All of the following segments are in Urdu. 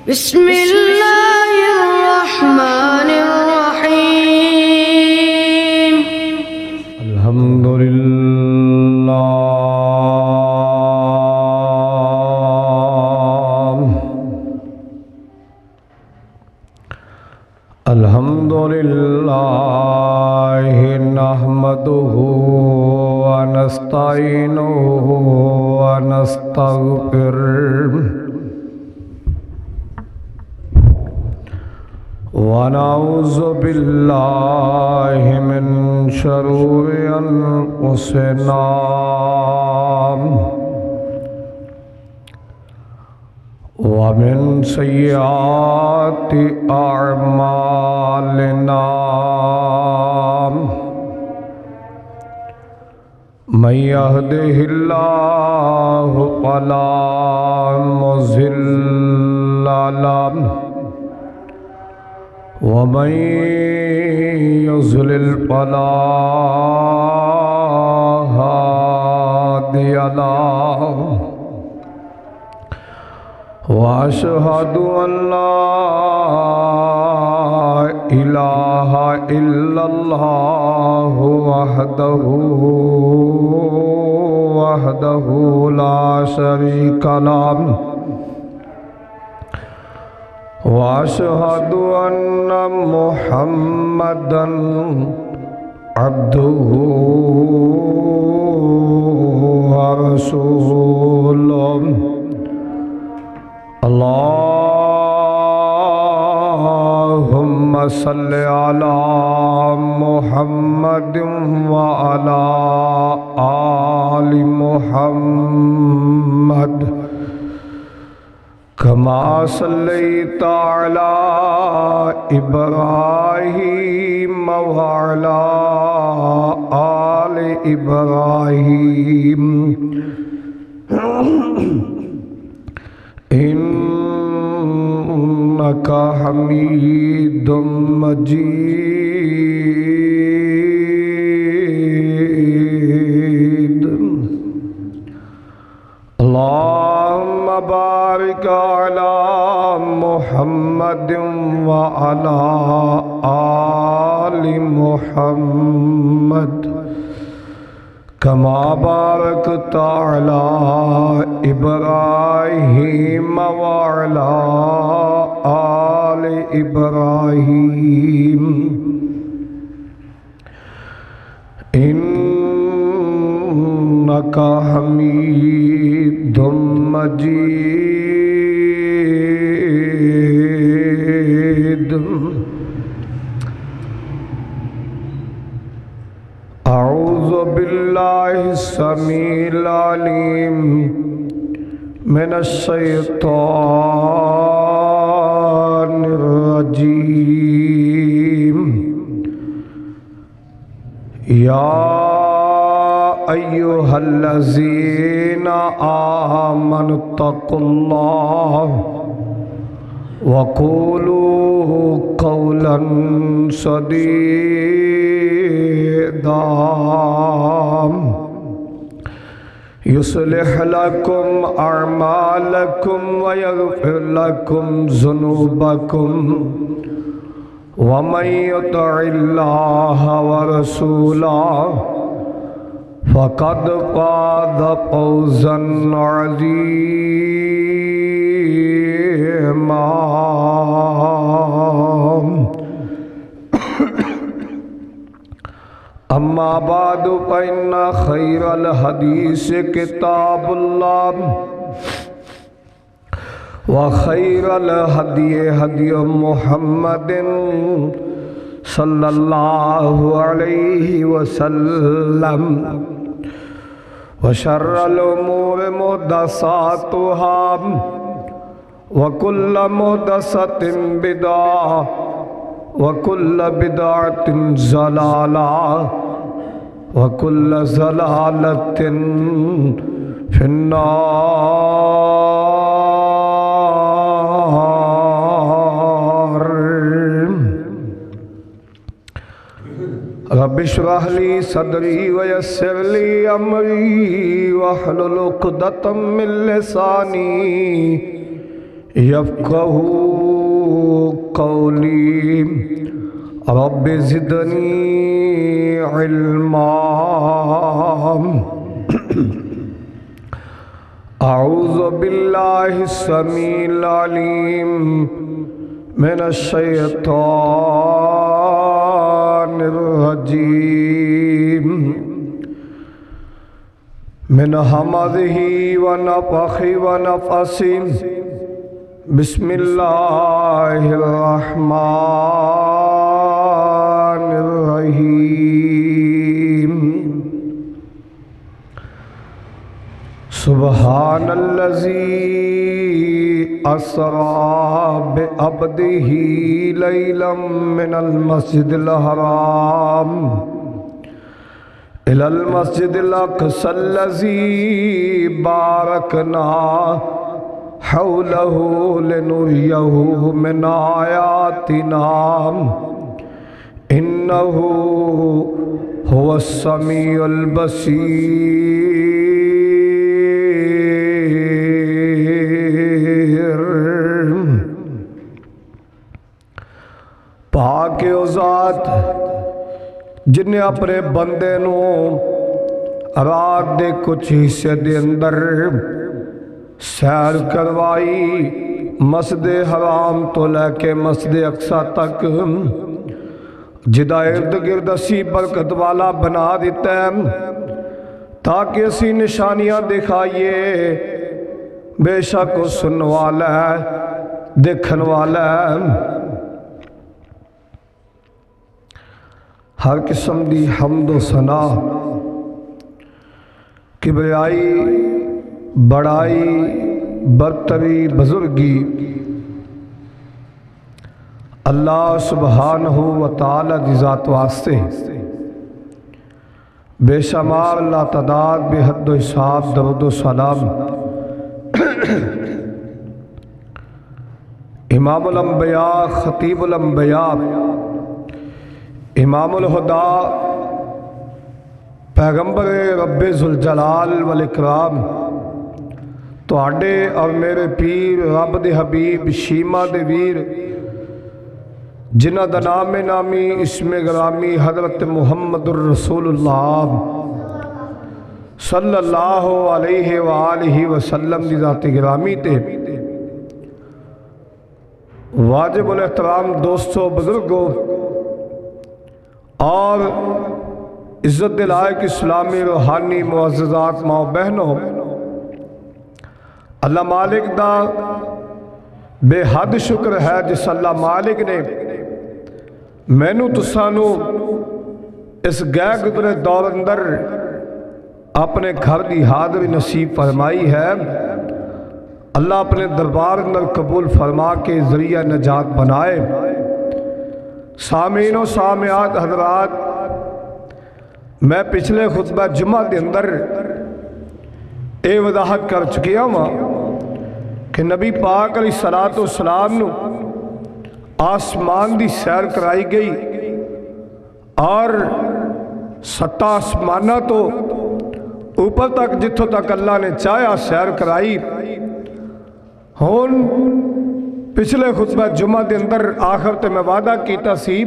بسم اللہ الرحمن الرحیم الحمدللہ الحمدللہ نحمدہ ونستعینہ ونستغفرہ ونعوذ باللہ من شرور انفسنا ومن سیئات اعمالنا من یہدہ اللہ فلا مضل لہ ومن يضلل فلا هادي له وأشهد أن لا إله إلا الله وحده لا شريك له وأشهد أن محمدًا عبده ورسوله اللهم صل على محمد وعلى آل محمد كما صليت على إبراهيم وعلى آل إبراهيم إنك حميد مجيد اللهم بارك على محمد وعلى آل محمد كما باركت على إبراهيم وعلى آل إبراهيم إنك حميد مجيد أعوذ بالله السميع العليم من الشيطان الرجيم يا أيها الذين آمنوا اتقوا الله وقولوا قولا سديدا يصلح لكم أعمالكم ويغفر لكم ذنوبكم ومن يطع الله ورسوله فقد فاز فوزا عظيما أما بعد فإن خير الحديث كتاب الله وخير الهدي هدي محمد صلى الله عليه وسلم وشر الأمور محدثاتها وكل محدثة بدعة وكل بدعة ضلالة وكل ضلالة في النار رب اشرح لي صدري ويسر لي أمري واحلل عقدة من لساني یفقهوا قولی رب زدنی علما اعوذ باللہ السمیع العلیم من الشیطان الرجیم من حمزہ ونفخہ ونفثہ بسم اللہ الرحمن الرحیم سبحان الذی اسری بعبدہ لیلا من المسجد الحرام إلى المسجد الأقصى الذي باركنا حوله لنريه من آياتنا إنه هو السميع البصير پاک او ذات جن نے اپنے بندے نو رات دے کچھ حصے دے اندر سیر کروائی مسجد حرام تو لے کے مسجد اقصیٰ تک جدا ارد گرد اسی برکت والا بنا دیتا ہے تاکہ اسی نشانیاں دکھائیے بے شک وہ سن والا ہے دیکھن والا ہے ہر قسم دی حمد و ثنا کبریائی بڑائی برتری بزرگی اللہ سبحانہ و تعالی دی ذات واسطے بے شمار لا تعداد بے حد و حساب درود و سلام امام الانبیاء خطیب الانبیاء امام الہدا پیغمبر رب ذوالجلال والاکرام تو آڈے اور میرے پیر رب دے حبیب شیمہ دے ویر جنہ دا نام نامی اسم گرامی حضرت محمد الرسول اللہ صلی اللہ علیہ وآلہ وسلم دی ذات گرامی تے واجب الاحترام دوستو بزرگو اور عزت دلائق اسلامی روحانی معززات ماں بہنوں اللہ مالک دا بے حد شکر ہے جس اللہ مالک نے مینو تسانو اس گئے گزرے دور اندر اپنے گھر دی حاضری نصیب فرمائی ہے اللہ اپنے دربار اندر قبول فرما کے ذریعہ نجات بنائے سامعین و سامعات حضرات میں پچھلے خطبہ جمعہ دے اندر اے وضاحت کر چکیا ہوں کہ نبی پاک علیہ السلام نو آسمان دی سیر کرائی گئی اور 7 آسمانہ تو اوپر تک جتھوں تک اللہ نے چاہیا سیر کرائی ہون پچھلے خطبہ جمعہ دے اندر آخر تے میں وعدہ کیتا سی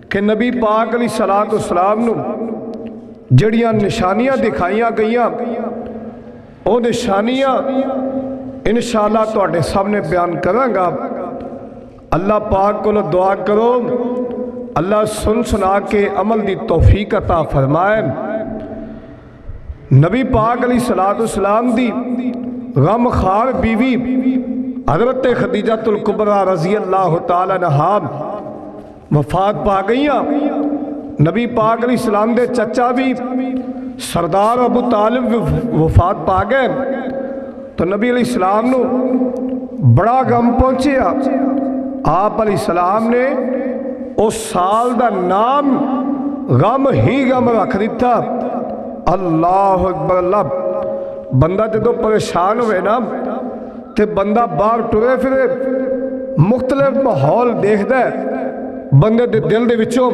کہ نبی پاک علیہ السلام نو جڑیاں نشانیاں دکھائیاں گئیاں او نشانیاں انشاءاللہ تو اٹھے سامنے بیان کریں گا اللہ پاک کو دعا کرو اللہ سن سنا کے عمل دی توفیق عطا فرمائے نبی پاک علیہ السلام دی غم خار بیوی حضرت خدیجہ الکبریٰ رضی اللہ تعالیٰ عنہا وفات پا گئیاں نبی پاک علیہ السلام دے چچا بھی سردار ابو طالب وفات پا گئے تو نبی علیہ السلام نو بڑا غم پہنچیا آپ علیہ السلام نے اس سال دا نام غم ہی غم رکھ دیتا اللہ اکبر اللہ بندہ جدو پریشان ہوئے نا تے بندہ باہر ٹرے پھرے مختلف ماحول دیکھ دے بندے دے دل دے وچوں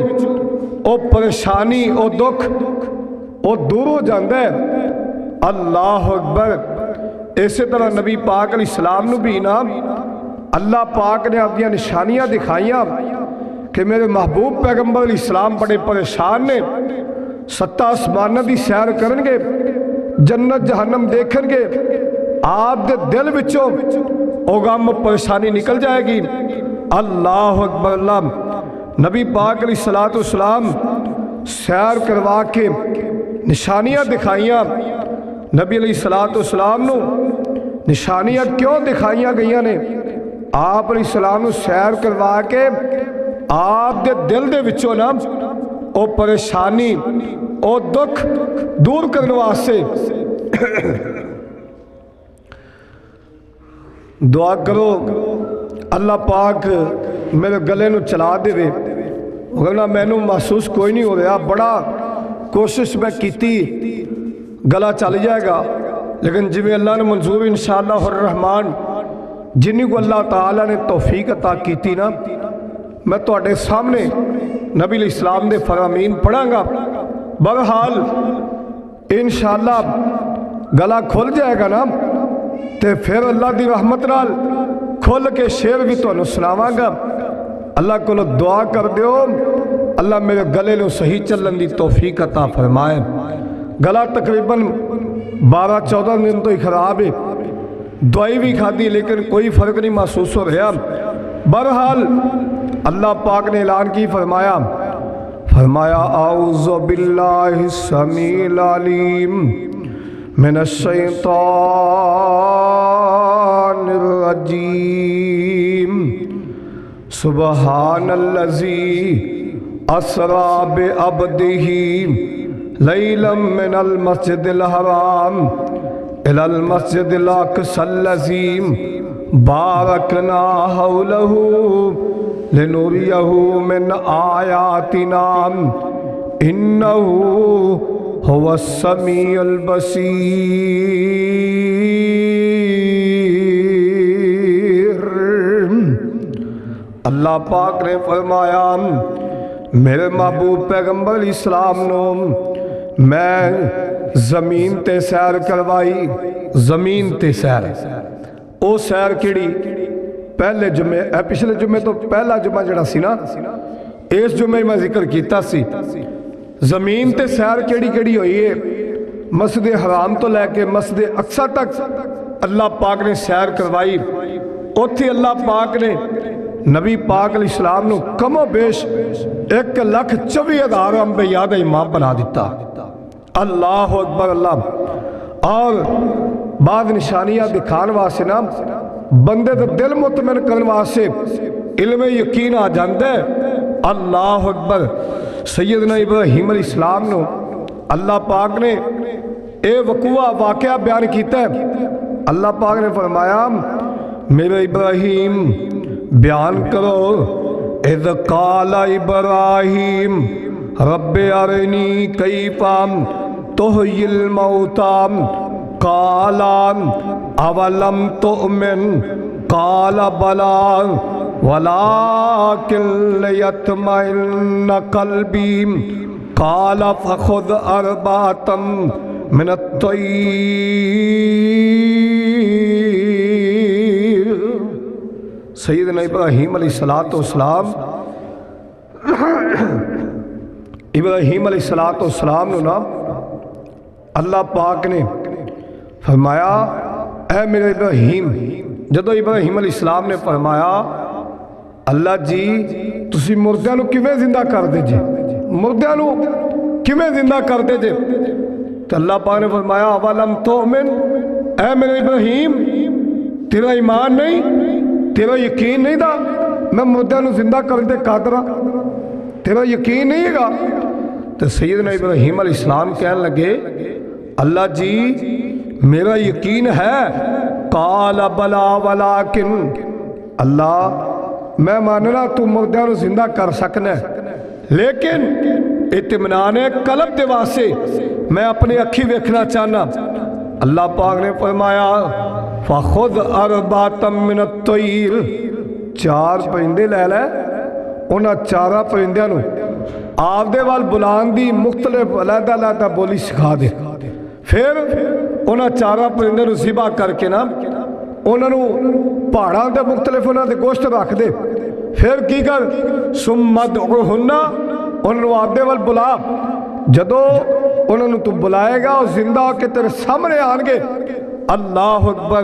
او پریشانی او دکھ او دور ہو جاندے اللہ اکبر اسی طرح نبی پاک علیہ السلام نو بھی نا اللہ پاک نے اپنی نشانیاں دکھائیاں کہ میرے محبوب پیغمبر علیہ السلام بڑے پریشان نے، 7 آسماناں دی سیر کرن گے، جنت جہنم دیکھن گے، آپ دے دل وچوں او غم پریشانی نکل جائے گی۔ اللہ اکبر اللہ۔ نبی پاک علیہ السلام سیر کروا کے نشانیاں دکھائیاں۔ نبی علیہ السلام نو نشانیاں کیوں دکھائیاں گئیاں نے؟ آپ علیہ السلام نو سیر کروا کے آپ دے دل دے وچوں نا او پریشانی او دکھ دور کرنے واسطے دعا کرو اللہ پاک میرے گلے نو چلا دے وے، ورنہ میں نو محسوس کوئی نہیں ہو رہا، بڑا کوشش میں کیتی گلا چل جائے گا، لیکن جی اللہ نے منظور انشاءاللہ الرحمن جنہی کو اللہ تعالیٰ نے توفیق عطا کیتی نا، میں تو اٹھے سامنے نبی علیہ السلام دے فرامین پڑھاں گا۔ بہرحال انشاءاللہ گلا کھل جائے گا نا، تے پھر اللہ دی رحمت نال کھل کے شعر بھی تو سناواں گا۔ اللہ کو دعا کر دیو اللہ میرے گلے نو صحیح چلن دی توفیق عطا فرمائے۔ گلا تقریباً 12-14 دن تو ہی خراب ہے، دوائی بھی کھادی لیکن کوئی فرق نہیں محسوس ہو رہا۔ بہرحال اللہ پاک نے اعلان کی فرمایا اعوذ باللہ السمیع العلیم من الشیطان الرجیم سبحان الذی اسری بعبدہ لیلا من المسجد الحرام الی المسجد الاقصی الذی بارکنا حولہ لنریہ من آیاتنا انہ هو السمیع البصیر۔ اللہ پاک نے فرمایا میرے محبوب پیغمبر علیہ السلام نو میں زمین تے سیر کروائی۔ زمین تے سیر، او سیر کیڑی؟ پہلے جمعے پچھلے جمعے تو پہلا جمعہ جڑا سی نا، اس جمعے میں ذکر کیتا سی۔ زمین تے سیر کیڑی کیڑی ہوئی ہے؟ مسجد حرام تو لے کے مسجد اقصی تک اللہ پاک نے سیر کروائی۔ اوتھے اللہ پاک نے نبی پاک علیہ السلام نو کم و بیش 1,24,000 انبیاء دا امام بنا دیتا۔ اللہ اکبر اللہ۔ اور بعد نشانیاں دکھان واسے نا بندے دا دل مطمئن کرن واسے علم یقین آ جاندے۔ اللہ اکبر۔ سیدنا ابراہیم علیہ السلام نو اللہ پاک نے اے واقعہ بیان کیتا ہے۔ اللہ پاک نے فرمایا میرے ابراہیم بیان کرو اذ قال ابراہیم رب ارنی کیف تحیی الموتی قال اولم تؤمن قال بلی ولكن ليطمئن قلبي قال فخذ 4 من الطير۔ سیدنا ابراہیم علیہ السلام نو نا اللہ پاک نے فرمایا اے میرے ابراہیم، جدو ابراہیم علیہ السلام نے فرمایا اللہ جی تسی مردیاں نو کیویں زندہ کر دے جے، مردیاں نو کیویں زندہ کر دے جے؟ تو اللہ پاک نے فرمایا اولم تؤمن، اے میرے ابراہیم تیرا ایمان نہیں، تیرا یقین نہیں دا میں مردیاں نو زندہ کر دے قادرہ، تیرا یقین نہیں گا؟ تو سیدنا ابراہیم علیہ السلام کہنے لگے اللہ جی میرا یقین ہے۔ قال بلا ولکن، اللہ میں ماننا تو مردیاں نو زندہ کر سکنا ہے، لیکن اطمینان قلب دے واسطے میں اپنی اکھی ویکھنا چاہنا۔ اللہ پاک نے فرمایا فخذ 4 من الطیر، 4 پرندے لے لے، انہاں 4 پرندیاں نو آپ دے وال بلان دی مختلف علیحدہ بولی سکھا دے، پھر ਉਹਨਾਂ ਚਾਰਾਂ ਪਰਿੰਦੇ ਨੂੰ ਜ਼ਿਬਾ ਕਰਕੇ ਨਾ ਉਹਨਾਂ ਨੂੰ ਪਹਾੜਾਂ ਤੇ ਮੁਖਤਲਿਫ ਉਹਨਾਂ ਦੇ ਗੋਸ਼ਤ ਰੱਖ ਦੇ। ਫਿਰ ਕੀ ਕਰ, ਸੁੰਮਾ ਦੁਹੁੰਨਾ, ਉਹਨਾਂ ਨੂੰ ਆਪਦੇ ਵੱਲ ਬੁਲਾ। ਜਦੋਂ ਉਹਨਾਂ ਨੂੰ ਤੂੰ ਬੁਲਾਏਗਾ ਉਹ ਜ਼ਿੰਦਾ ਹੋ ਕੇ ਤੇਰੇ ਸਾਹਮਣੇ ਆਣਗੇ। ਅੱਲਾਹੁ ਅਕਬਰ।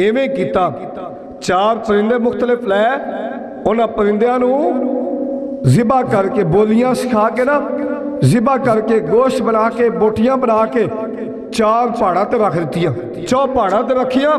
ਐਵੇਂ ਕੀਤਾ। ਚਾਰ ਪਰਿੰਦੇ ਮੁਖਤਲਿਫ ਲੈ, ਉਹਨਾਂ ਪਰਿੰਦਿਆਂ ਨੂੰ ਜ਼ਿਬਾ ਕਰਕੇ, ਬੋਲੀਆਂ ਸਿਖਾ ਕੇ ਨਾ ਜ਼ਿਬਾ ਕਰਕੇ, ਗੋਸ਼ਤ ਬਣਾ ਕੇ, ਬੋਟੀਆਂ ਬਣਾ ਕੇ ਚਾਰ ਪਹਾੜਾਂ ਤੇ ਰੱਖ ਦਿੱਤੀਆਂ। ਚੌ ਪਹਾੜਾਂ ਤੇ ਰੱਖੀਆਂ।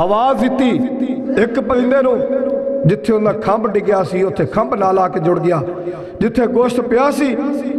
ਆਵਾਜ਼ ਦਿੱਤੀ ਇੱਕ ਪਰਿੰਦੇ ਨੂੰ, ਜਿੱਥੇ ਉਹਨਾਂ ਖੰਭ ਡਿੱਗਿਆ ਸੀ ਉੱਥੇ ਖੰਭ ਨਾਲ ਆ ਕੇ ਜੁੜ ਗਿਆ। ਜਿੱਥੇ ਗੋਸ਼ਤ ਪਿਆ ਸੀ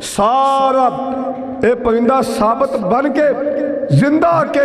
ਸਾਰਾ ਇਹ ਪਰਿੰਦਾ ਸਾਬਤ ਬਣ ਕੇ ਜ਼ਿੰਦਾ ਆ ਕੇ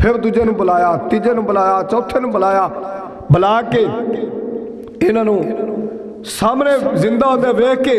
ਫਿਰ ਦੂਜੇ ਨੂੰ ਬੁਲਾਇਆ, ਤੀਜੇ ਨੂੰ ਬੁਲਾਇਆ, ਚੌਥੇ ਨੂੰ ਬੁਲਾਇਆ। ਬੁਲਾ ਕੇ ਇਹਨਾਂ ਨੂੰ ਸਾਹਮਣੇ ਜ਼ਿੰਦਾ ਹੁੰਦੇ ਵੇਖ ਕੇ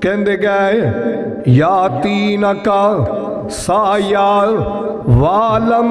ਕਹਿੰਦੇ ਗਏ, ਯਾਤੀਨਕਾ ਸਾਇਆ ਵਾਲਮ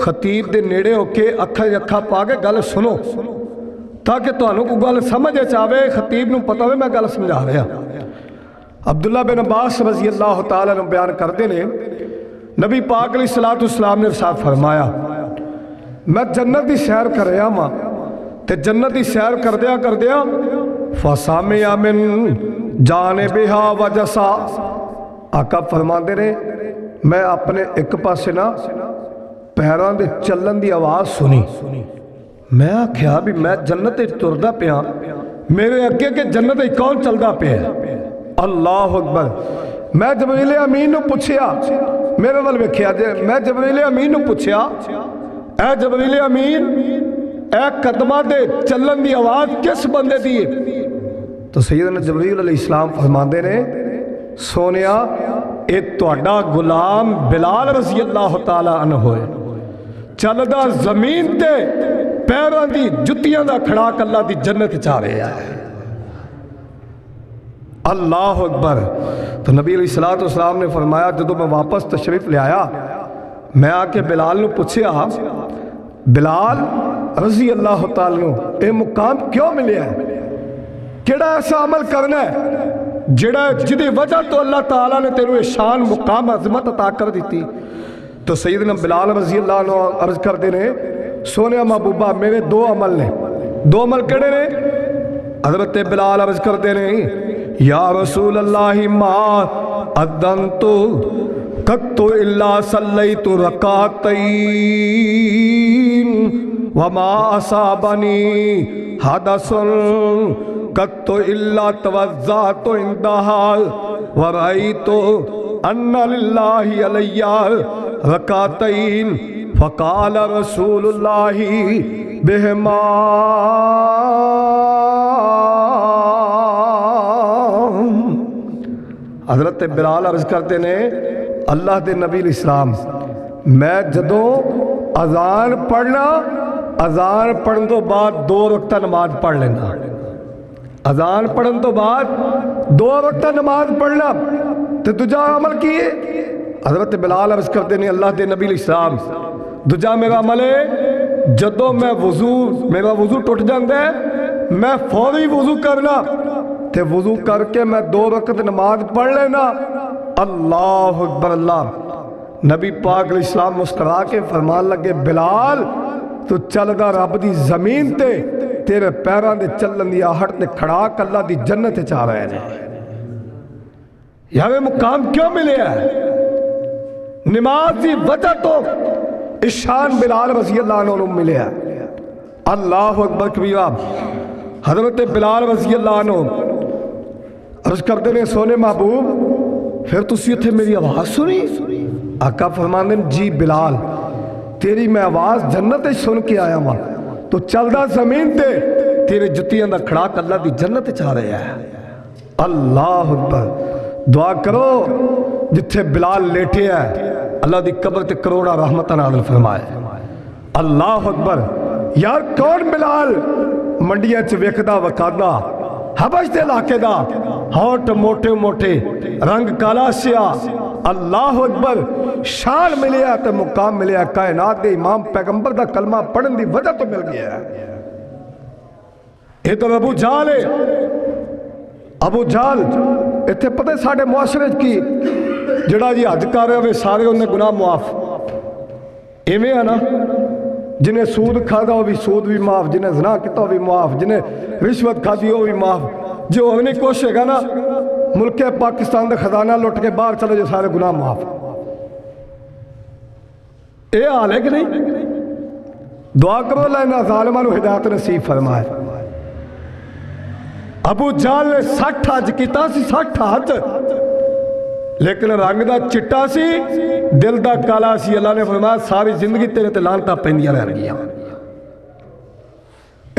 خطیب دے نیڑے ہو کے اکھا اکھا پا کے گل سنو تاکہ تانوں کو گل سمجھ آوے، خطیب نو پتہ ہوئے میں گل سمجھا رہا۔ عبداللہ بن عباس رضی اللہ تعالیٰ نے بیان کردے نے نبی پاک علیہ السلام نے ارشاد فرمایا میں جنت دی سیر کر رہا ماں تے جنت دی سیر کردیا فسامع من جانبہا وجسا، آقا فرماندے نے میں اپنے ایک پاسے نا پیران دے چلن دی آواز سنی، میں آکھیا بھی میں جنت تردہ پیا، میرے اگے کہ جنت کون چلدا پیا؟ اللہ اکبر۔ میں جبریل امین نو پوچھیا، میرے ول ویکھیا جے، میں جبریل امین نو پوچھیا اے جبریل امین اے قدمہ دے چلن دی آواز کس بندے دی؟ تو سیدنا جبریل علیہ السلام فرماندے نے سونیا اے تہاڈا غلام بلال رضی اللہ تعالیٰ عنہ ہوئے، چلدا زمین تے پیروں دی جتیاں دا کھڑاک اللہ دی جنت چاہ رہا ہے۔ اللہ اکبر۔ تو نبی علیہ السلام نے فرمایا جدو میں واپس تشریف لے آیا میں آ کے بلال نو پوچھیا بلال رضی اللہ تعالیٰ نو اے مقام کیوں ملے ہے؟ کیڑا ایسا عمل کرنا ہے جدی وجہ تو اللہ تعالیٰ نے تیرے شان مقام عظمت عطا کر دیتی؟ تو سیدنا بلال رضی اللہ عنہ عرض کر دینے سونے محبوبہ میرے دو عمل نے، دو عمل کڑے نے؟ حضرت بلال عرض کر دینے یا رسول اللہ ما اذنتو قطو الا صلیت رکعتین وما اصابنی حدث قطو الا توضعت عندها ورأیت ان للہ علی رکعتین فقال رسول اللہ بہما حضرت بلال عرض کرتے نے اللہ دے نبی علیہ السلام میں جدوں اذان پڑھنا اذان پڑھن تو بعد 2 رکعت نماز پڑھ لینا، اذان پڑھن تو بعد 2 رکعت نماز پڑھنا تو دجا عمل کیے؟ حضرت بلال عرض کرتے نے اللہ دے نبی علیہ السلام دجا میرا عمل ہے جدوں میں میرا وضو ٹوٹ جاندے میں فوری وضو کرنا تے وضو کر کے میں 2 رکعت نماز پڑھ لینا۔ اللہ اکبر۔ اللہ نبی پاک علیہ السلام مسکرا کے فرمان لگے بلال تو چل دا رب دی زمین تے تیرے پیران دے چلن دی آہٹ تے کھڑاک اللہ دی جنت چاہ رہے ہیں۔ یہ مقام کیوں ملے ہے؟ نماز دی وجہ تو اشان بلال رضی اللہ عنہ ملے ہے۔ اللہ اکبر کبیرہ۔ حضرت بلال رضی اللہ عنہ عرض کرتے نے سونے محبوب پھر تسی اتھے میری آواز سنی؟ آقا فرماندے جی بلال تیری میں آواز جنت سن کے آیا ہوں تو چلدا زمین تے تیرے جتیاں دا کھڑاک اللہ دی جنت چاہ رہے ہیں۔ اللہ اکبر۔ دعا کرو جتھے بلال لیٹے ہے اللہ دی قبر تے کروڑا رحمت نازل فرمائے۔ اللہ اکبر۔ یار کون بلال منڈیاں چ ویکھدا وکھادا حبش دے علاقے دا ہونٹ موٹے موٹے رنگ کالا سیا، اللہ اکبر، شان ملیا تے مقام ملیا کائنات دے امام پیغمبر دا کلمہ پڑھن دی وجہ تو مل گیا ہے۔ یہ تو ابو جہل ہے، ابو جہل اتھے پتہ ساڑھے معاشرے کی جڑا جی حج کر رہے ہوئے سارے انہیں گناہ معاف ایویں ہے نا، جنہیں سود کھادا ہو بھی سود بھی معاف، جنہیں زنا کیتا ہو بھی معاف، جنہیں رشوت کھادی ہو بھی معاف، جو اگنی کوشش ہے نا ملک پاکستان دے خزانہ لٹ کے باہر چلے جو سارے گناہ معاف۔ اے حال ہے کہ نہیں؟ دعا کرو اللہ انہاں ظالمانو ہدایت نصیب فرمائے۔ ابو جہل نے 60 حج کیتا سی، 60 حج، لیکن رنگ دا چٹا سی دل دا کالا سی۔ اللہ نے فرمایا ساری زندگی تیرے تے لعنتاں پیندیاں رہ گیاں۔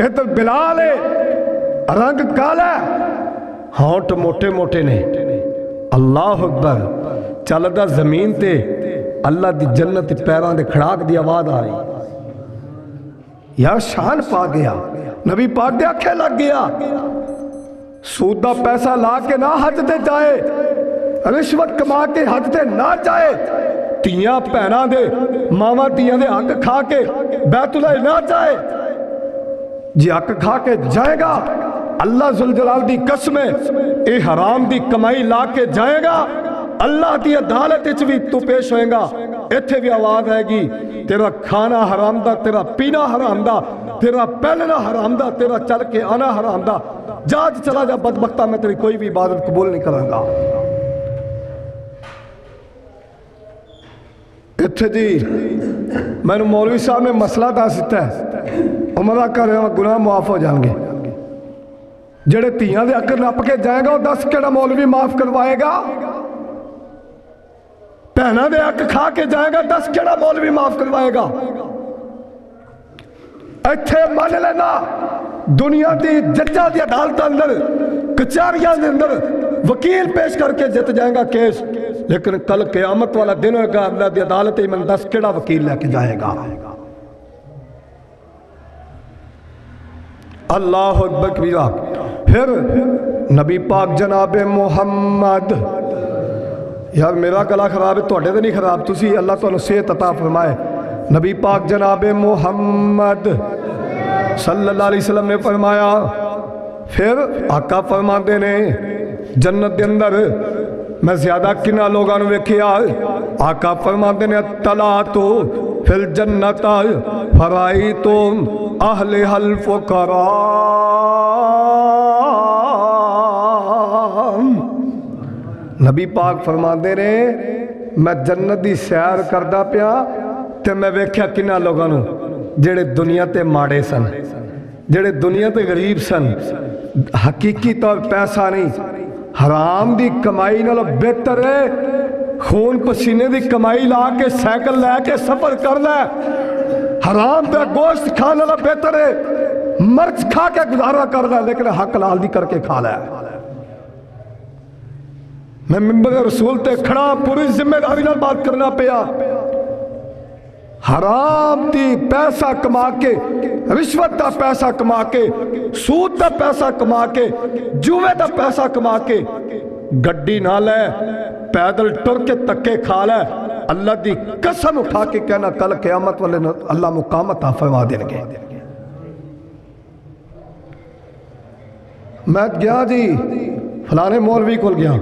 ادھر بلال ہے رنگ کالا ہونٹ موٹے موٹے نے، اللہ اکبر، چلدا زمین تے اللہ دی جنت پیران دے کھڑاک دی آواز آ رہی، یا شان پا گیا، نبی پاک دے آنکھیں لگ گیا۔ سود دا پیسہ لا کے نہ حج تے جائے، رشوت کما کے حج تے نہ جائے، ਧੀਆਂ ਭੈਣਾਂ ਦੇ ਮਾਵਾਂ ਧੀਆਂ ਦੇ ਹੱਕ ਖਾ ਕੇ ਬੈਤੁੱਲਾ ਨਾ ਜਾਏ। ਜੇ ਹੱਕ ਖਾ ਕੇ ਜਾਏਗਾ اللہ ذوالجلال دی قسم ہے اے حرام دی کمائی لا کے جائے گا، اللہ دی عدالت وچ بھی تو پیش ہوئے گا۔ ایتھے بھی آواز آئے گی تیرا کھانا حرام دا، تیرا پینا حرام دا، تیرا پہننا حرام دا، تیرا چل کے آنا حرام دا، جاج چلا جا بدبختہ، میں تیری کوئی بھی عبادت قبول نہیں کروں گا۔ ایتھے جی میں نے مولوی صاحب نے مسئلہ دس دیتا ہے، عمرہ کر رہے ہیں گناہ معاف ہو جائیں گے۔ جڑے تیاں دے حق نپ کے جائے گا وہ دس کیڑا مولوی معاف کروائے گا؟ بہناں دے حق کھا کے جائے گا دس کیڑا مولوی معاف کروائے گا؟ ایتھے مان لینا دنیا دی ججاں دی عدالت اندر کچہریاں دے اندر وکیل پیش کر کے جت جائے گا کیس، لیکن کل قیامت والا دن ہوگا اللہ دی عدالت میں دس کیڑا وکیل لے کے جائے گا؟ اللہ اکبر کبیرہ۔ پھر نبی پاک جناب محمد، یار میرا گلا خراب ہے، توڑے دے نہیں خراب، تسی اللہ تعالیٰ صحت عطا فرمائے۔ نبی پاک جناب محمد صلی اللہ علیہ وسلم نے فرمایا، پھر آقا فرماندے نے جنت دے اندر میں زیادہ کنہ لوگاں نے ویکھیا، آقا فرماندے نے اطلعت فی الجنت فرائیت اہلھا الفقراء۔ نبی پاک فرماندے نے میں جنت دی سیر کردہ پیا تے میں ویکھیا کنہ لوگاں نو جڑے دنیا تے ماڑے سن، جڑے دنیا تے غریب سن، حقیقی طور پیسہ نہیں، حرام دی کمائی نال بہتر ہے خون پسینے دی کمائی لا کے سائیکل لے کے سفر کر لے، حرام دا گوشت کھانا والا بہتر ہے مرچ کھا کے گزارا کر لے، لیکن حق حلال دی کر کے کھا لے۔ میں منبر رسول تے کھڑا پوری ذمہ داری نال بات کرنا پیا، حرام دی پیسہ کما کے، رشوت دا پیسہ کما کے، سود دا پیسہ کما کے، جوے دا پیسہ کما کے گڈی نہ لے، پیدل ٹر کے تکے کھا لے، اللہ دی قسم اٹھا کے کہنا کل قیامت والے اللہ مقام عطا فرما دیں گے۔ میں گیا جی فلانے مولوی کول گیا،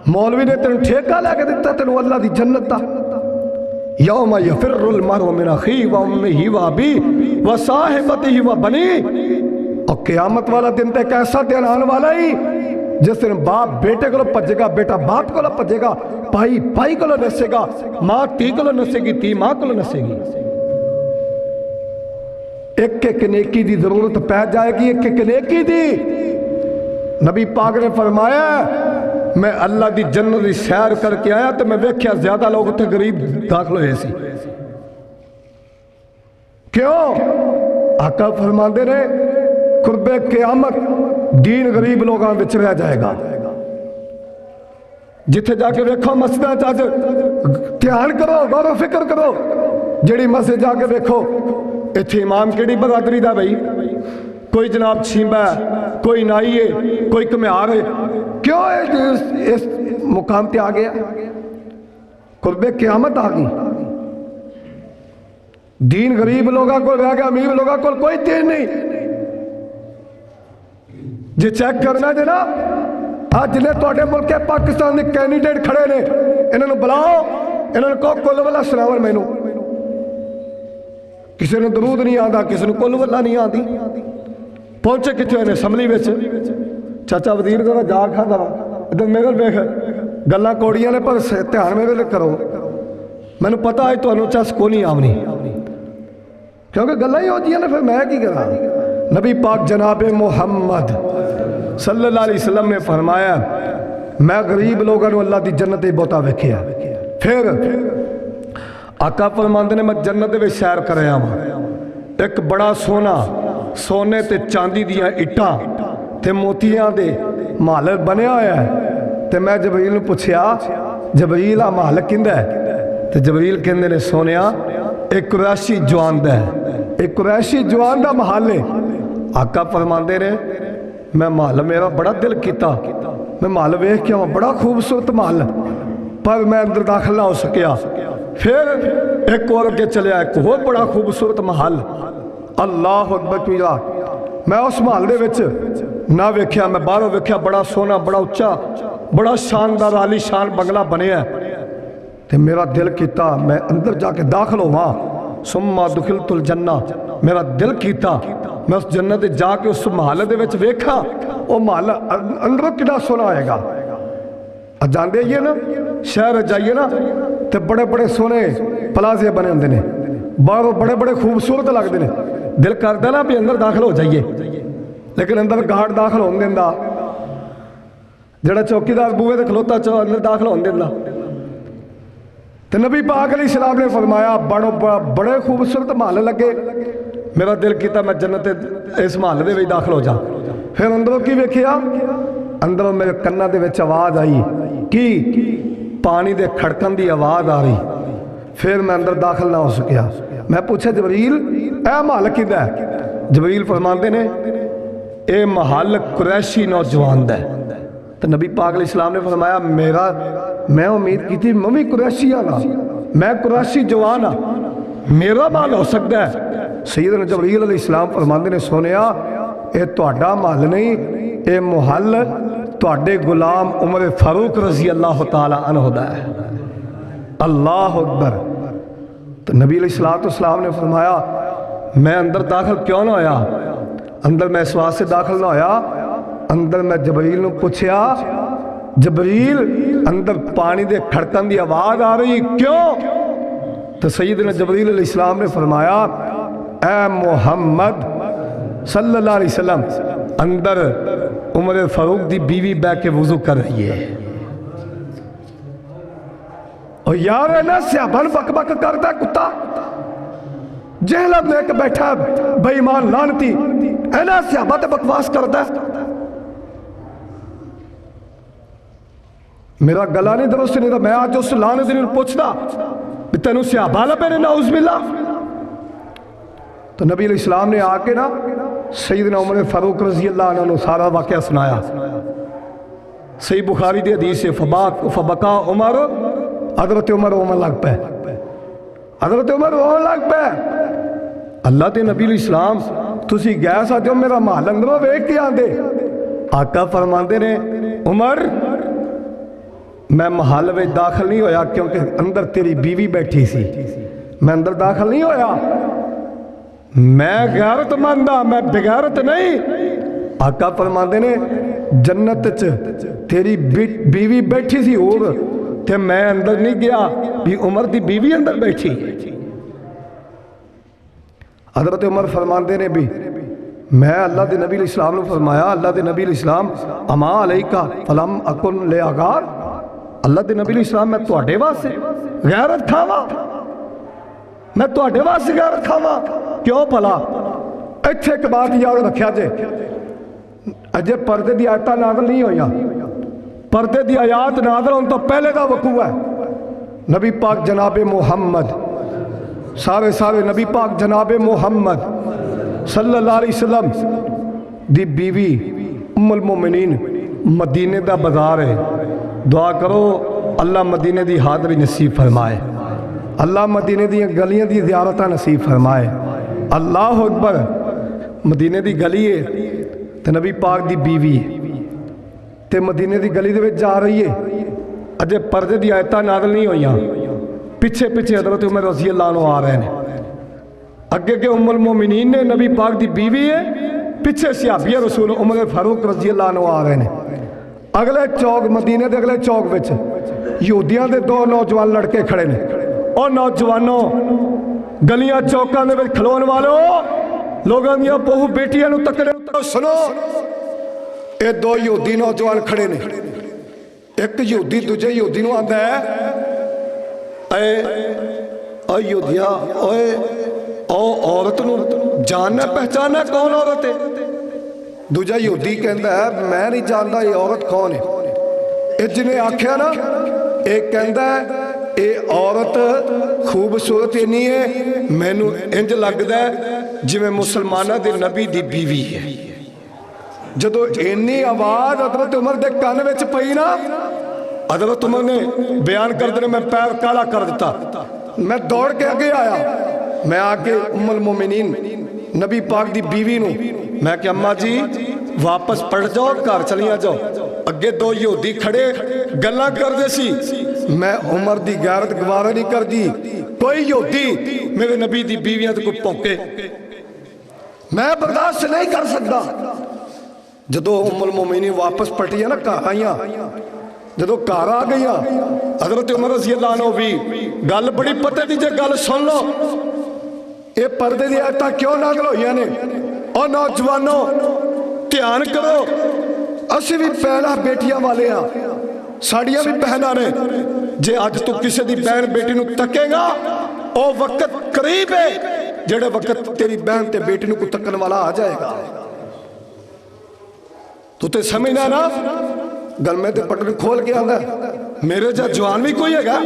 مولوی نے تینوں ٹھیکہ لے کے دیتا تینوں اللہ دی جنت دا، یوم یفر المرء من اخیہ و امہ و ابیہ و صاحبتہ و بنیہ، اور قیامت والا دن تے کیسا دن آنے والا ہی جس دن باپ بیٹے کو پجے گا، بیٹا باپ کو پجے گا، بھائی بھائی کو نسے گا، ماں تی کو نسے گی، تی ماں کو نسے گی۔ ایک ایک نیکی دی ضرورت پہ جائے گی، ایک ایک نیکی دی۔ نبی پاک نے فرمایا میں اللہ دی جنت دی سیر کر کے آیا تو میں ویکھیا زیادہ لوگ اتنے غریب داخل ہوئے سی۔ کیوں؟ آقا فرماندے نے قرب قیامت دین غریب لوگاں وچ رہ جائے گا۔ جتھے جا کے ویکھو مسجداں چاچ دھیان کرو، غور و فکر کرو، جڑی مسجد جا کے ویکھو ایتھے امام کیڑی برادری دا بھائی، کوئی جناب چھیمبا ہے، کوئی نائی ہے، کوئی کمیار ہے، کیوں اس مقام تے آ گیا؟ قرب قیامت آ گئی، دین غریب لوگاں کو رہ گیا، امیر لوگاں کو کوئی دین نہیں۔ جی چیک کرنا جناب آج جنہیں توڑے ملک کے پاکستان نے کینڈیڈیٹ کھڑے نے، انہوں نے بلاؤ، انہوں نے کہو کل والا سناور مینوں، کسی نے درود نہیں آندا، کسی نے کل والا نہیں آندی، پہنچے کتنے ہوئے اسمبلی وچ، چاچا وزیر ذرا جا کھا ذرا ادھر میرے ویکھ گلاں کوڑیاں نے پر دھیان میرے لے کرو، میں نے پتا ہے تو چس کو نہیں آمنی، کیونکہ گلاں ہی ہو جی نے، پھر میں کی کرا۔ نبی پاک جناب محمد صلی اللہ علیہ وسلم نے فرمایا میں غریب لوگوں اللہ دی جنت بہتا ویکھیا۔ پھر آقا فرماندے نے میں جنت وچ سیر کر رہا ہوں، ایک بڑا سونا سونے تے چاندی دیاں اٹھاں تے موتیاں دے محل بنیا ہویا ہے، تے میں جبریل نے پوچھیا جبریل آ محل کیندا ہے؟ تے جبریل کہندے نے سونیا ایک قریشی جوان دا ہے، ایک قریشی جوان دا محل ہے۔ آقا فرماندے نے میں محل میرا بڑا دل کیتا، میں محل ویکھ کے بڑا خوبصورت محل، پر میں اندر داخل نہ ہو سکیا۔ پھر ایک اور اگے چلیا، ایک اور بڑا خوبصورت محل، اللہ اکبر کبیرہ۔ میں اس محل دے وچ نہ ویکھیا، میں باہروں ویکھیا بڑا سونا، بڑا اچا، بڑا شاندار عالی شان بنگلہ بنیا ہے۔ تے میرا دل کیتا میں اندر جا کے داخل ہوا، ثم دخلت الجنہ، میرا دل کیتا میں اس جنت جا کے اس محل دے وچ ویکھا، وہ محل اندروں کتنا سونا آئے گا۔ جاندے یہ نا شہر جائیے نا تے بڑے بڑے سونے پلازے بنے ہوندے نے، باہروں بڑے بڑے خوبصورت لگتے ہیں، دل کردا نا بھی اندر داخل ہو جائیے، لیکن اندر گاڑ داخل ہون دیندا، جڑا چوکیدار بوئے تے کھلوتا اندر داخل ہون دیندا۔ تو نبی پاک علیہ السلام نے فرمایا بڑے خوبصورت محل لگے، میرا دل کیتا میں جنت اس محل دے وچ داخل ہو جا۔ پھر اندروں کی ویکھیا، اندروں میرے کنا دے وچ آواز آئی کی پانی دے کھڑکن دی آواز آ رہی۔ پھر میں اندر داخل نہ ہو سکیا۔ میں پوچھا جبریل اے محل کدا ہے؟ جبریل فرماندے نے اے محل قریشی نوجوان دا ہے۔ تو نبی پاک علیہ السلام نے فرمایا میں امید کی تھی میں بھی قریشی آنا، میں قریشی جوان ہاں، میرا محل ہو سکتا ہے۔ سیدنا جبریل علیہ السلام فرماندے نے سونیا اے تہاڈا محل نہیں، اے محل تہاڈے غلام عمر فاروق رضی اللہ تعالی عنہ دا ہے۔ اللہ اکبر۔ تو نبی علیہ السلام نے فرمایا میں اندر داخل کیوں نہ ہویا؟ اندر میں اس واسطے داخل نہ ہویا، اندر میں جبریل نے پوچھیا جبریل اندر پانی دے کھڑکن دی آواز آ رہی کیوں؟ تو سیدنا جبریل علیہ السلام نے فرمایا اے محمد صلی اللہ علیہ وسلم اندر عمر فاروق دی بیوی بے کے وضو کر رہی ہے۔ اور یار ہے نا سیابن بک بک کرتا ہے کتا، جہلت لے کے بیٹھا بے ایمان لانتی، ہے نا سیابہ تے بکواس کرتا ہے۔ میرا گلا نہیں درست نہیں تھا، میں آج اس لانے دن پوچھتا بھی تینوں سیابہ لبے نے نعوذ باللہ۔ تو نبی علیہ السلام نے آ کے نا سیدنا عمر فاروق رضی اللہ عنہ سارا واقعہ سنایا۔ صحیح بخاری دی حدیث ہے فبکا عمر، حضرت عمر رومن لگ پہ، حضرت عمر رومن لگ پہ۔ اللہ تے نبی علیہ السلام تسی گئے سا جو میرا محل اندروں ویکھ کے آندے۔ آقا فرماندے نے عمر میں محل میں داخل نہیں ہویا کیونکہ اندر تیری بیوی بیٹھی سی، میں اندر داخل نہیں ہویا، میں غیرت مندہ، میں بغیرت نہیں۔ آقا فرماندے نے جنت تیری بیوی بیٹھی سی اور تے میں اندر نہیں گیا بھی عمر دی بیوی اندر بیٹھی۔ حضرت عمر فرماندے نے بھی میں اللہ دے نبی علیہ السلام نے فرمایا اللہ دے نبی علیہ السلام اما علیکہ فلم اکن لے آگار، اللہ دے نبی علیہ السلام میں تواڈے واسطے غیرت کھاواں، میں تواڈے واسطے غیرت کھاواں کیوں بھلا؟ ایتھے ایک بات یاد رکھیا جے، اجے پردے دی آیتاں نازل نہیں ہوئیاں، پردے دی آیات نازل ہون تو پہلے دا وقوع ہے۔ نبی پاک جناب محمد سارے نبی پاک جناب محمد صلی اللہ علیہ وسلم دی بیوی ام المومنین مدینے دا بازار ہے، دعا کرو اللہ مدینے دی حاضری نصیب فرمائے، اللہ مدینے دی گلیاں دی زیارتہ نصیب فرمائے۔ اللہ اکبر۔ مدینے دی گلی ہے تے نبی پاک دی بیوی ہے تے مدینے دی گلی دے وچ جا رہی ہے، اجے پردے دی آیتاں نازل نہیں ہوئیاں، پیچھے حضرت عمر رضی اللہ عنہ آ رہے ہیں، اگے کے ام المومنین نے نبی پاک دی بیوی ہے، پیچھے صحابی رسول عمر فاروق رضی اللہ عنہ آ رہے ہیں۔ اگلے چوک مدینے دے اگلے چوک وچ یہودیاں دے دو نوجوان لڑکے کھڑے نے، اور نوجوانوں گلیاں چوکاں دے وچ کھلون والو لوگاں دیاں بہو بیٹیاں نو تکڑے سنو، اے دو یہودی نوجوان کھڑے نے، ایک یہودی دوجے یہودی نو آندا ہے اے یہودیا اوے او عورت نو جاننا پہچاننا کون عورت ہے؟ دوجا یہودی کہندا ہے میں نہیں جاندا یہ عورت کون ہے۔ اے جنہیں آکھیا نا ایک کہندا ہے اے عورت خوبصورت نہیں ہے، مینوں انج لگدا ہے جویں مسلماناں دے نبی دی بیوی ہے۔ جدو اینی آواز حضرت عمر دے کان وچ پئی نا، حضرت عمر نے بیان کر دینے میں پیر کالا کر دیتا، میں دوڑ کے آگے آیا، میں آگے ام المومنین نبی پاک دی بیوی نو میں کہ اماں جی واپس پڑھ جاؤ، گھر چلیاں جاؤ۔ اگے دو یہودی کھڑے گلاں کر دے سی، میں عمر دی غیرت گوارا نہیں کر دی، کوئی یہودی میرے نبی دی بیویاں تے کوئی پونکے میں برداشت نہیں کر سکتا۔ جدو ام المومنین واپس پٹیاں نا گھر آئیاں، جدو گھر آ گئیاں حضرت عمر رضی اللہ عنہ بھی گل بڑی پتے دی، جے گل سن لو اے پردے دی آیتاں کیوں نازل ہوئیاں نے؟ اور نوجوانوں دھیان کرو، اسی بھی پہلا بیٹیاں والے ہاں، ساڑیاں بھی بہناں نے، جے اج تو کسی دی بہن بیٹی نو تکے گا او وقت قریب ہے جڑے وقت تیری بہن تے بیٹی نو کو تکن والا آ جائے گا۔ تو تے سمجھنا نا گل میں تے پٹن کھول کے آندا میرے جا جوان بھی کوئی ہے گا،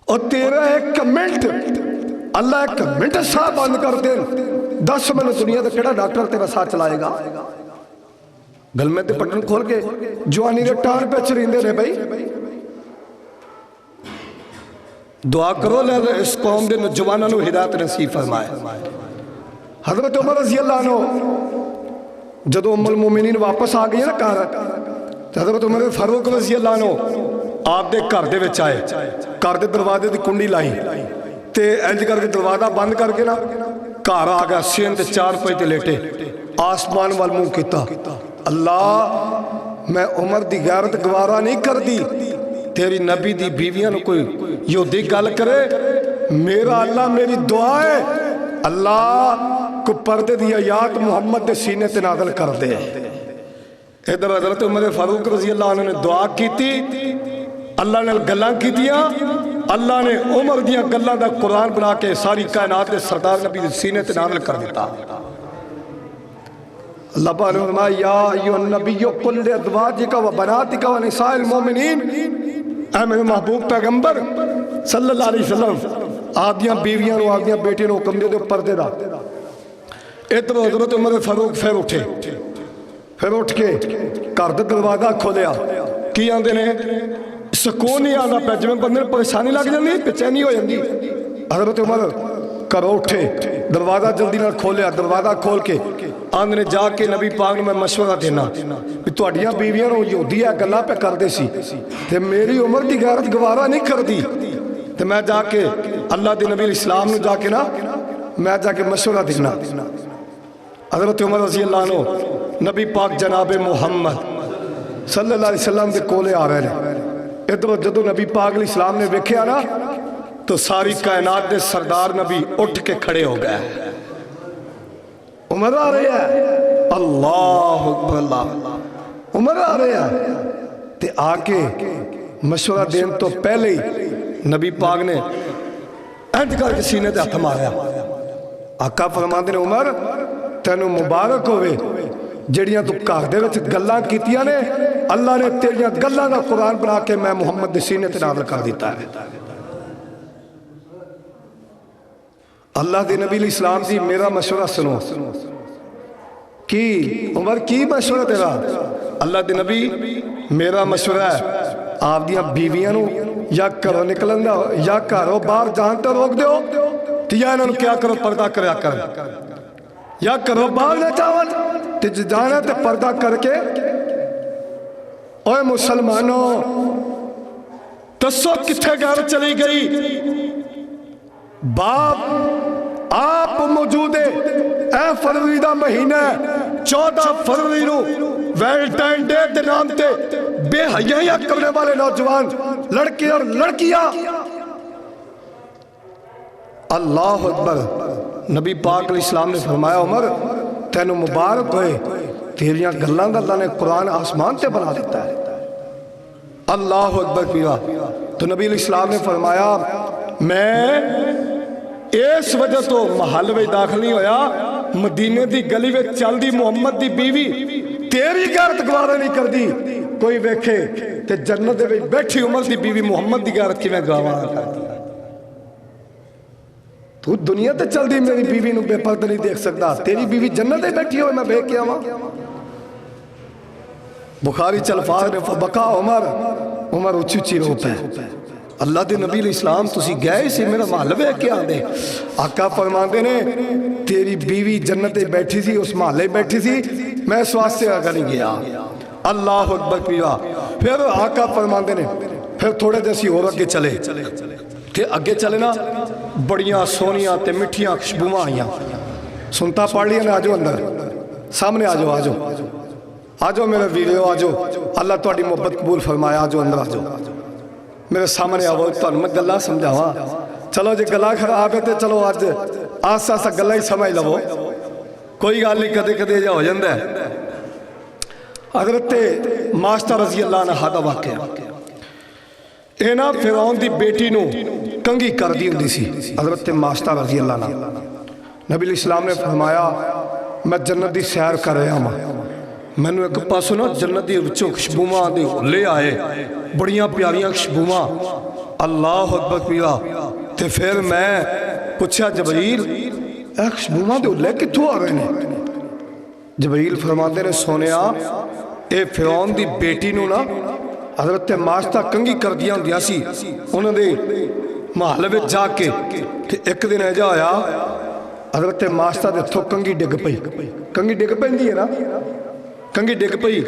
اور تیرا ایک منٹ اللہ ایک منٹ سا بند کر دے، 10 منٹ دنیا تے کیڑا ڈاکٹر تیرا ساتھ چلائے گا؟ گل میں تے پٹن کھول کے جوانی دے ٹار پہ چریندے نے بھائی۔ دعا کرو اللہ اس قوم دے نوجوانوں نو ہدایت نصیب فرمائے۔ حضرت عمر رضی اللہ عنہ جدو ام المومنین واپس آ گئی نا گھر، حضرت عمر فاروق رضی اللہ عنہ آپ دے گھر دے وچ آئے، گھر دے دروازے دی کنڈی لائی تے انج کر کے دروازہ بند کر کے نا گھر آ گیا، سین تے چار پے تے لیٹے، آسمان وال منہ کیتا، اللہ میں عمر دی غیرت گوارا نہیں کر دی، تیری نبی دی بیویاں نو کوئی یہودی گل کرے، میرا اللہ میری دعا ہے اللہ کو پردے دی آیات محمد دے سینے تے نازل کر دے۔ ادھر حضرت عمر فاروق رضی اللہ عنہ نے دعا کیتی، اللہ نے گلاں کیتیاں، اللہ نے عمر دیاں گلاں دا قرآن بنا کے ساری کائنات دے سردار نبی دے سینے تے نازل کر دیتا۔ اللہ پاک نے فرمایا یا ایھا النبی قل لازواجک و بناتک و نساء المؤمنین، اے میرے محبوب پیغمبر صلی اللہ علیہ وسلم آدیاں بیویاں نو آدیاں بیٹے نو حکم دے دو پردے دا۔ ادھر حضرت عمر فاروق پھر اٹھے، پھر اٹھ کے گھر دا دروازہ کھولیا، کی آندے نے سکون نہیں آندا پیا، جویں بندے نوں پریشانی لگ جاندی، بے چینی ہو جاندی۔ حضرت عمر گھروں اٹھے، دروازہ جلدی نال کھولیا، دروازہ کھول کے آندے نے جا کے نبی پاک نوں میں مشورہ دینا کہ تہاڈیاں بیویاں نوں یہودی گلاں پہ کردے سی تے میری عمر دی غیرت گوارا نہیں کردی، تے میں جا کے اللہ دے نبی اسلام نوں جا کے نا میں جا کے مشورہ دینا۔ حضرت عمر رضی اللہ عنہ نبی پاک جناب محمد صلی اللہ علیہ وسلم دے کولے آ رہے ہیں۔ ادھر جدو نبی پاک علیہ السلام نے ویکھیا نا تو ساری کائنات دے سردار نبی اٹھ کے کھڑے ہو گئے، عمر آ رہے ہیں، اللہ اکبر، اللہ عمر آ رہے ہیں، تے آ کے مشورہ دین تو پہلے ہی نبی پاک نے انج کر کے سینے تے ہاتھ ماریا۔ آقا فرماندے نے عمر تینوں مبارک ہوئے جڑیاں تو گھر دے وچ گلاں کیتیاں نے، اللہ نے تیریاں گلاں دا قرآن بنا کے میں محمد دے سینے تے نازل کر دیتا ہے۔ اللہ دے نبی علیہ السلام دی میرا مشورہ سنو، کی عمر کی مشورہ تیرا؟ اللہ دے نبی میرا مشورہ ہے آپ دیاں بیویاں نو یا کرو نکلن دا یا کرو باہر جان تے روک دیو، تے یا انہاں نوں کیا کرو پردہ کریا کر، یا کرو باہر نہ جاون تے جانا تے پردہ کر کے۔ اوے مسلمانوں دسو کتھے گھر چلی گئی؟ باپ آپ موجود ہے، اے فروری دا مہینہ 14 فروری نو ویلنٹائن ڈے دے نام تے بے حیاں کرنے والے نوجوان لڑکے اور لڑکیاں، اللہ اکبر۔ نبی پاک علیہ السلام نے فرمایا عمر تینوں مبارک ہوئے، تیریاں گلاں دا اللہ نے قرآن آسمان تے بنا دیتا ہے، اللہ اکبر پیرا۔ تو نبی علیہ السلام نے فرمایا میں اس وجہ تو محل میں داخل نہیں ہویا، مدینے دی گلی میں چل دی محمد دی بیوی تیری غیرت گوارا نہیں کر دی، کوئی ویکھے تے جنت دے بیٹھی عمر دی بیوی محمد دی غیرت کیویں گوارا کر دی؟ تو دنیا تے چل دی میری بیوی نو بے پردہ نہیں دیکھ سکتا، تیری بیوی جنت دے بیٹھی ہوئے میں بے کیا ہوا۔ بخاری چ الفاظ نے فبکا عمر، عمر اچھی اچھی رو پے۔ اللہ دے نبی علیہ السلام تسی گئے سی میرا محل ویکھ کے آندے؟ آقا فرماندے نے تیری بیوی جنت بیٹھی سی، اس محلے بیٹھی سی، میں اس واسطے آگے نہیں گیا۔ اللہ اکبر پیا۔ پھر آقا فرماندے نے پھر تھوڑے جیسی اور اگے چلے تے اگے چلے نا بڑیاں سونیاں تے مٹھیاں خوشبوواں آئیاں۔ سنتا پڑھ لیا نا، آجو اندر، سامنے آجو آجو آجو میرے ویڈیو آجو، اللہ تہاڈی محبت قبول فرمایا، آجو اندر آجو میرے سامنے آو، تہاڈوں میں گلاں سمجھاواں۔ چلو جے گلا خراب ہے تے چلو اج آسا آسا گلا ہی سمجھ لو، کوئی گل نہیں، کدے کدے جا ہو جاندا ہے۔ حضرت ماشطہ رضی اللہ عنہ دا واقعہ، اے نا فرعون دی بیٹی نو کنگھی کر دی ہوندی سی حضرت ماشطہ رضی اللہ عنہ۔ نبی علیہ السلام نے فرمایا میں جنت دی سیر کر رہا ہوں، مینوں ایک پاسوں نا جنت دی وچوں خوشبوواں دے لے آئے، بڑیاں پیاریاں خوشبوواں، اللہ اکبر پیا۔ تے پھر میں پوچھا جبرائیل اے خوشبوواں دے لے کتھوں آ رہے نے؟ جبرائیل فرماندے نے سونیا اے فرعون دی بیٹی نو نا حضرت ماشطہ کنگھی کر دیا ہوندیاں سی، انہاں دے محل وچ جا کے تے ایک دن ایجا ہویا حضرت ماشطہ دے ہتھوں کنگھی ڈگ پئی، کنگھی ڈگ پیندی ہے نا، کنگھی ڈگ پئی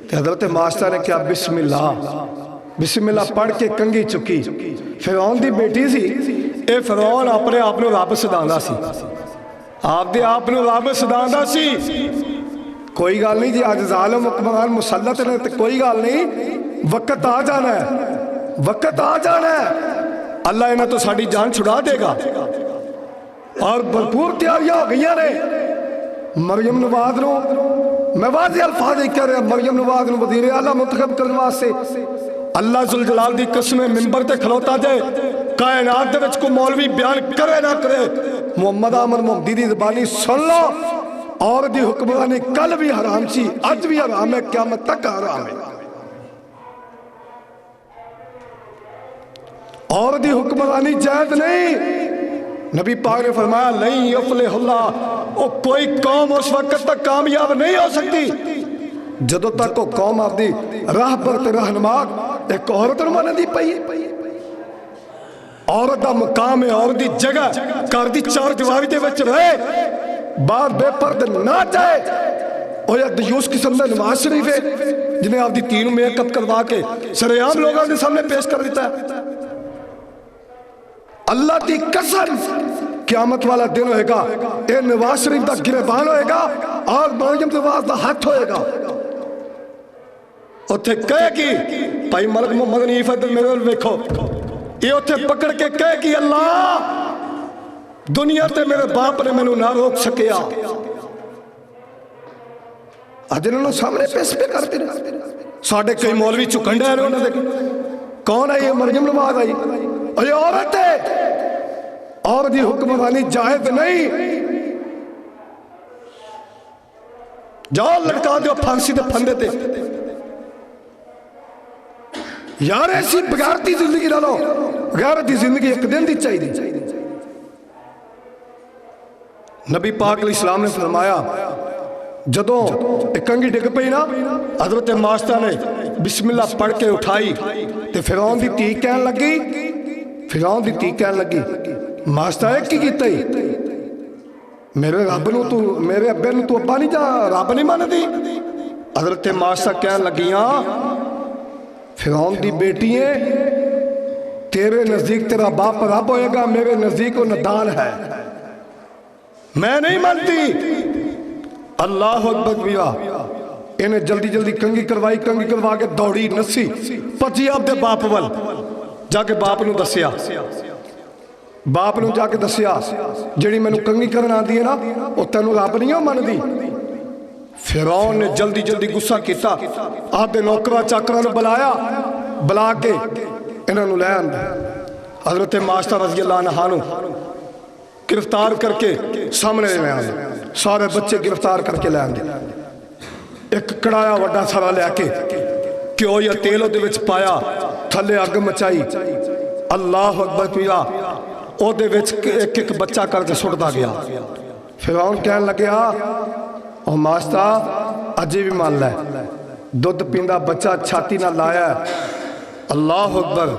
تے حضرت ماشطہ نے کہا بسم اللہ، بسم اللہ پڑھ کے کنگھی چکی۔ فرعون دی بیٹی سی، اے فرعون اپنے آپ نو رب سداندا سی، آپ دے آپ نو رب سداندا سی۔ کوئی گل نہیں جی آج ظالم حکمران مسلط نے تے کوئی گل نہیں، وقت آ جانا ہے، وقت آ جانا ہے، اللہ انہاں تو ساڈی جان چھڑا دے گا۔ اور بھرپور تیاریاں ہو گئی نے مریم نواز نو، میں واضح الفاظ کہہ رہا مریم نواز نو وزیر اعلیٰ منتخب کرنے واسطے اللہ ذوالجلال دی قسم ممبر تے کھلوتا جائے، کائنات دے وچ کو مولوی بیان کرے نہ کرے، محمد آمن محمدی دی زبانی سن لو، اور دی حکمرانی کل بھی حرام سی، آج بھی حرام ہے، قیامت تک حرام ہے۔ اور دی حکمرانی جائز نہیں۔ نبی پاک نے فرمایا نہیں یفلح اللہ، او کوئی قوم اس وقت تک کامیاب نہیں ہو سکتی جدو تک وہ قوم آپ دی راہ پر تے رہنما ایک عورت نمانے دی پئی۔ عورت دا مقام ہے، عورت دی جگہ کار دی چار دیواری دے وچ رہے، باہر بے پردے نہ جائے۔ اور یا دیوس قسم دا نواز شریف ہے جنہیں آپ دی تینوں میک اپ کروا کے سریعام لوگوں کے سامنے پیش کر دیتا ہے۔ اللہ دی قسم قیامت والا دن ہوئے گا، اے نواز شریف دا گریبان ہوئے گا اور مریم نواز دا ہاتھ ہوئے گا۔ اتھے کہے گی بھائی ملک محمد نیف ادھر میرے ویکھو، یہ اتھے پکڑ کے کہے گی اللہ دنیا تے میرے باپ نے میں نہ روک سکیا۔ آج انہوں نے سامنے پیش پہ کرتے ہیں، ساڑھے کئی مولوی چکنڈے ہیں انہوں نے دیکھیں کون ہے یہ مریم نواز آئی، اور یہ عورت ہے، اور دی حکمرانی جائز نہیں۔ جاؤ لٹکا دیو پھانسی دے پھندے تے، یار ایسی بغیرتی زندگی نہ لو، غیرتی زندگی ایک دن دی چاہی دی۔ نبی پاک علیہ السلام نے فرمایا جدوں ایک کنگھی ڈگ پئی نا، حضرت ماشطہ نے بسم اللہ پڑھ کے اٹھائی تے فرعون دی تھی کہن لگی، فرعون دی تھی کہن لگی ماشطہ ایک کی کیتا ہی میرے رب نو تو میرے ابے نو تو ابا نہیں جا رب نہیں مان دی۔ حضرت ماشطہ کہن لگیاں فرعون دی بیٹی ہے، تیرے نزدیک تیرا باپ رب ہوئے گا، میرے نزدیک وہ ندان ہے، میں نہیں مانتی۔ اللہ اکبر بیا، انہیں جلدی جلدی کنگھی کروائی، کنگھی کروا کے دوڑی نسی پچی آپ دے باپ وال جا کے باپ نو دسیا، باپ نو جا کے دسیا جڑی میں نو کنگھی کرنا دیئے نا وہ تینو رب نہیں ہو من دی۔ فرعون نے جلدی جلدی غصہ کیتا، آپ دے نوکرہ چاکرہ نے بلایا، بلا کے انہوں نے لے آندے حضرت ماشطہ رضی اللہ عنہ نو گرفتار کر کے سامنے لے آندے، سارے بچے گرفتار کر کے لے آندے، ایک کڑایا وڈا سارا لے کے کیوں یا تیلو دے وچ پایا، تھلے اگ مچائی، اللہ اکبر پیا، او دے وچ ایک ایک بچہ کر کے سڑتا گیا۔ فرعون کہنے لگیا او ماشطہ اجے بھی مان لے، دودھ پیندا بچہ چھاتی نہ لایا اللہ اکبر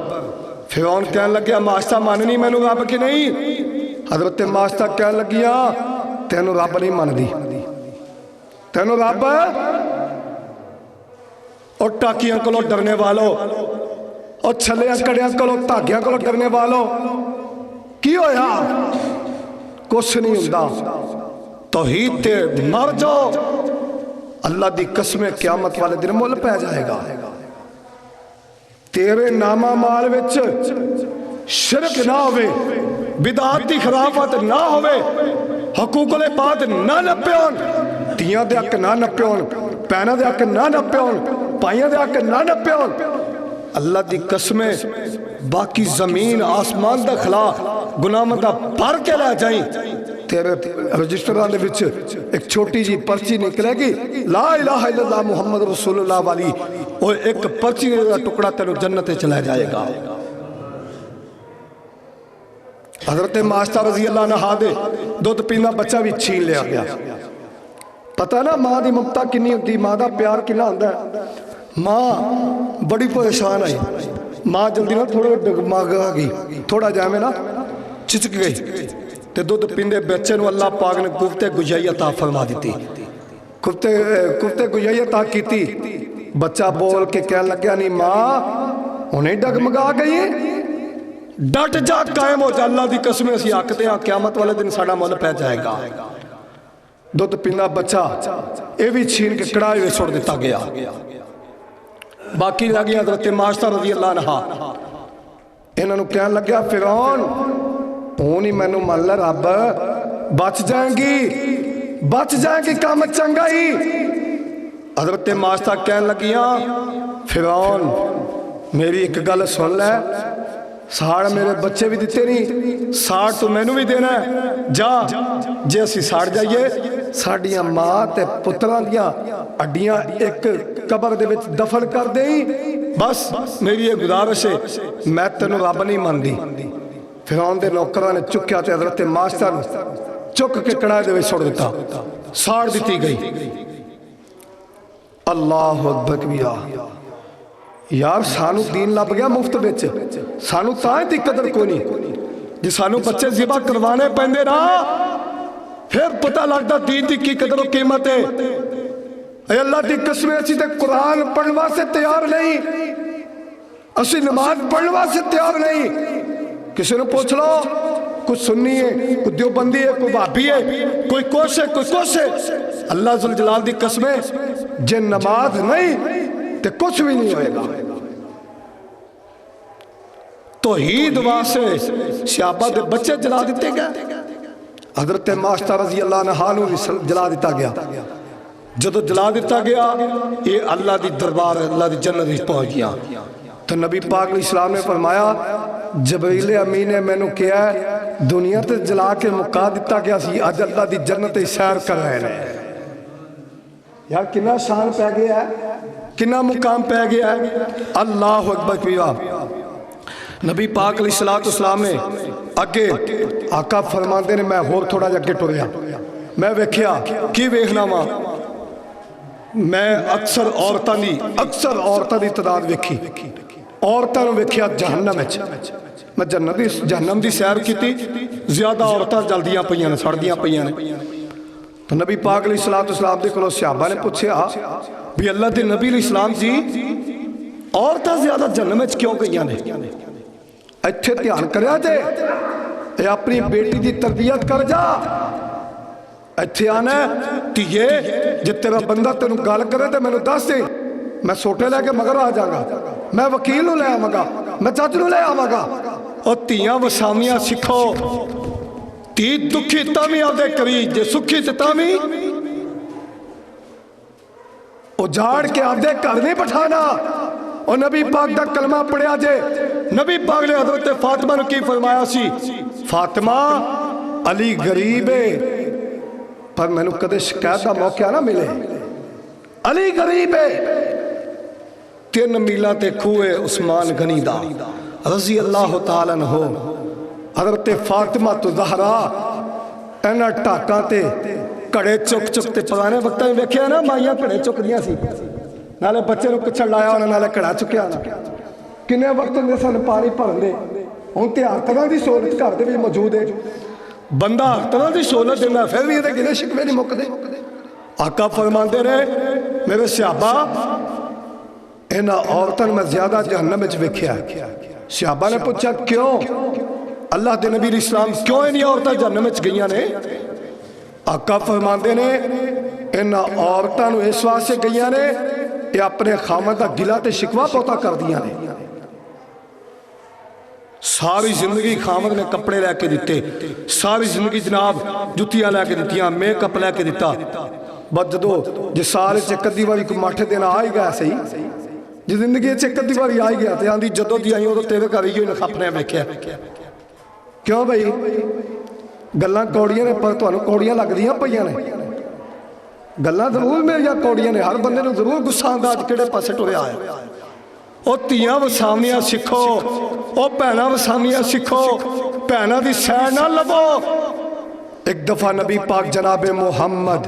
فرعون کہنے لگیا ماشتا ماننی مینوں رب کی نہیں حضرت ماشتا کہنے لگیا تینوں رب نہیں مان دی تینوں رب اور ٹاکیاں کو ڈرنے والوں اور چھلیاں کڑیاں کو دھاگیاں کو ڈرنے والوں کی ہویا کچھ نہیں ہوندا توحید تے مر جاؤ اللہ دی قسمیں قیامت والے دن مل پہ جائے گا تیرے نامہ مال وچ شرک نہ ہوئے بدعات دی خرافت نہ ہوئے حقوق العباد نہ نپیون تیاں دے حق نہ نپیون پینہ دے حق نہ نپیون پائیاں دے حق نہ نپیون اللہ دی قسمیں باقی زمین آسمان دا خلا گناہ مندہ بھر کے لے جائیں تیرے رجسٹران دے وچ ایک چھوٹی جی پرچی نکلے گی لا الہ الا اللہ محمد رسول اللہ والی اور ایک پرچی کا ٹکڑا تیرے جنت چلا جائے گا حضرت ماشتا رضی اللہ عنہ دے دودھ پینا بچہ بھی چھین لیا گیا پتہ نا ماں دی ممتا کنی ہوتی ماں دا پیار کنا ہوتا ہے ماں بڑی پریشان آئی ماں جلدی نہ تھوڑا ڈگماغ آ گئی تھوڑا جائے میں نا چچک گئی تے دودھ پیندے بچے نو اللہ پاک نے گفتے گجائی عطا فرما دیتی گفتے گجائی عطا کیتی بچہ بول کے کہنے لگیا نہیں ماں انہیں ڈگمگا گئی ڈٹ جا قائم ہو جا اللہ دی قسمیں اسی آکتے ہیں قیامت والے دن ساڑا مول پہ جائے گا دودھ پیندہ بچہ اے بھی چھین کے کڑائے ہوئے چھوڑ دیتا گیا باقی لگی حضرت ماشتا رضی اللہ عنہ انہوں نے کہنے لگیا فرعون اونی میں نو مل رب بچ جائیں گی کام چنگا ہی حضرت ماشتا کہنے لگیاں فرعون میری ایک گل سن لے ساڑ میرے بچے بھی دیتے نہیں ساڑ تو میں نو بھی دینا ہے جا جے اسی ساڑ جائیے ساڑیاں ماں تے پتران دیاں اڈیاں ایک قبر دے وچ دفن کر دیں بس میری یہ گزارش ہے میں تینوں رب نہیں مان دی فرعون دے نوکران نے چکیا تے حضرت ماشتا نے چک کے کڑائے دے وچ چھوڑ دیتا ساڑ دیتی گئی اللہ اکبر کبیرہ یار سانو دین لب گیا مفت بچ سانو تائیں دی قدر کوئی نہیں جی سانو بچے ذبح کروانے پہندے رہا پھر پتہ لگتا دین دی کی قدر و قیمت ہے اے اللہ دی قسمیں اسی تے قرآن پڑھوا سے تیار نہیں اسی نماز پڑھوا سے تیار نہیں کسی نے پوچھ لو کچھ سنی ہے کوئی دیوبندی ہے کوئی وہابی ہے کوئی کوش ہے اللہ ذوالجلال دی قسمیں جن نماز نہیں تے کچھ بھی نہیں ہوئے گا توحید واسے صحابہ دے بچے جلا دیتے گئے حضرت ماشتا رضی اللہ عنہ بھی جلا دیتا گیا جدو جلا دیتا گیا یہ اللہ دی دربار اللہ دی جنت پہنچ گیا تو نبی پاک علیہ السلام نے فرمایا جبریل امین نے میں نے کیا ہے دنیا تے جلا کے مکا دیتا گیا سی آج اللہ دی جنت سیر کر رہے ہیں یار کنا شان پہ گیا ہے کنا مقام پہ گیا ہے اللہ اکبر کبیرہ نبی پاک علیہ السلام نے اگے آقا فرماندے نے میں اور تھوڑا جا کے ٹریا میں ویکھیا کی ویکھنا ماں میں اکثر عورتاں دی تعداد ویکھی عورتاں نو ویکھیا جہنم وچ میں جہنم دی سیر کیتی زیادہ عورتاں جلدیاں پیاں نے سڑدیاں پیاں نے تو نبی پاک علیہ السلام دے کولوں صحابہ نے پوچھیا بھی اللہ دے نبی علیہ السلام جی عورتاں زیادہ جہنم وچ کیوں گئیاں نے اچھے دھیان کریا جے اے اپنی بیٹی دی تربیت کر جا اچھے آنا ہے تیے جب تیرا بندہ تینو گال کرے تے میں نے دس دے میں سوٹے لے کے مگر آ جاؤں گا میں وکیل نو لے آواں گا میں جج نو لے آواں گا اور تیاں وسامیاں سکھو تی دکھی تامی آدھے کری جے سکھی تے تامی اجاڑ کے آدھے کر نہیں بٹھانا اور نبی پاک دا کلمہ پڑھیا جے نبی پاک نے حضرت فاطمہ نے کی فرمایا سی فاطمہ علی غریب ہے پر میں نے کدے شکایت دا موقع نہ ملے علی غریب ہے 3 میلہ تے کھوئے عثمان غنی دا رضی اللہ تعالیٰ عنہ حضرت فاطمہ تو زہرا اینا ٹاکاں تے کڑے چک تے پرانے وقتہ میں ویکھیا نا مائیاں کڑے چک دیاں سی ਨਾਲੇ ਬੱਚੇ ਨੂੰ ਕੁੱਛੜ ਲਾਇਆ ਉਹਨਾਂ ਨਾਲੇ ਘੜਾ ਚੁੱਕਿਆ ਨਾ। ਕਿੰਨੇ ਵਕਤ ਹੁੰਦੇ ਸਨ ਪਾਣੀ ਭਰਨ ਦੇ, ਹੁਣ ਤੇ ਹਰ ਤਰ੍ਹਾਂ ਦੀ ਸਹੂਲਤ ਘਰ ਦੇ ਵਿੱਚ ਮੌਜੂਦ ਹੈ। ਬੰਦਾ ਹਰ ਤਰ੍ਹਾਂ ਦੀ ਸਹੂਲਤ ਦਿੰਦਾ, ਫਿਰ ਵੀ ਇਹਦੇ ਗਿਲੇ ਸ਼ਿਕਵੇ ਨਹੀਂ ਮੁੱਕਦੇ। ਆਕਾ ਫਰਮਾਉਂਦੇ ਨੇ ਮੇਰੇ ਸਿਹਾਬਾ ਇਹਨਾਂ ਔਰਤਾਂ ਨੂੰ ਮੈਂ ਜ਼ਿਆਦਾ ਜਹੰਨਮ ਵਿੱਚ ਵੇਖਿਆ। ਸਿਹਾਬਾ ਨੇ ਪੁੱਛਿਆ ਕਿਉਂ? ਅੱਲਾਹ ਦੇ ਨਬੀ ਇਸਲਾਮ ਕਿਉਂ ਇੰਨੀਆਂ ਔਰਤਾਂ ਜਹੰਨਮ ਵਿੱਚ ਗਈਆਂ ਨੇ? ਆਕਾ ਫਰਮਾਉਂਦੇ ਨੇ ਇਹਨਾਂ ਔਰਤਾਂ ਨੂੰ ਇਸ ਵਾਸਤੇ ਗਈਆਂ ਨੇ ਇਹ ਆਪਣੇ ਖਾਮਦ ਦਾ ਗਿਲਾ ਤੇ ਸ਼ਿਕਵਾ ਪੋਤਾ ਕਰਦੀਆਂ ਨੇ। ਸਾਰੀ ਜ਼ਿੰਦਗੀ ਖਾਮਦ ਨੇ ਕੱਪੜੇ ਲੈ ਕੇ ਦਿੱਤੇ, ਸਾਰੀ ਜ਼ਿੰਦਗੀ ਜਨਾਬ ਜੁੱਤੀਆਂ ਲੈ ਕੇ ਦਿੱਤੀਆਂ, ਮੇਕਅਪ ਲੈ ਕੇ ਦਿੱਤਾ। ਬਸ ਜਦੋਂ ਜੇ ਸਾਲ 'ਚ ਇੱਕ ਅੱਧੀ ਵਾਰੀ ਕੋਈ ਮੱਠ ਦਿਨ ਆ ਹੀ ਗਿਆ ਸਹੀ, ਜੇ ਜ਼ਿੰਦਗੀ 'ਚ ਇੱਕ ਅੱਧੀ ਵਾਰੀ ਆ ਹੀ ਗਿਆ ਤੇ ਆਂਦੀ ਜਦੋਂ ਦੀ ਆਈ ਉਦੋਂ ਤੇਰੇ ਘਰ ਹੀ ਨਖਾਪਣੇ ਵੇਖਿਆ। ਕਿਉਂ ਬਈ? ਗੱਲਾਂ ਕੌੜੀਆਂ ਨੇ ਪਰ ਤੁਹਾਨੂੰ ਕੌੜੀਆਂ ਲੱਗਦੀਆਂ ਪਈਆਂ ਨੇ। ਗੱਲਾਂ ਜ਼ਰੂਰ ਮੇਰੀਆਂ ਕੌੜੀਆਂ ਨੇ, ਹਰ ਬੰਦੇ ਨੂੰ ਜ਼ਰੂਰ ਗੁੱਸਾ ਆਉਂਦਾ ਅੱਜ ਕਿਹੜੇ ਪਾਸੇ ਟੁਰਿਆ ਹੈ। ਉਹ ਧੀਆਂ ਵਸਾਵਣੀਆਂ ਸਿੱਖੋ, ਉਹ ਭੈਣਾਂ ਵਸਾਵਣੀਆਂ ਸਿੱਖੋ, ਭੈਣਾਂ ਦੀ ਸੈਰ ਨਾ ਲਵੋ। ਇੱਕ ਦਫਾ ਨਬੀ ਪਾਕ ਜਨਾਬ ਮੁਹੰਮਦ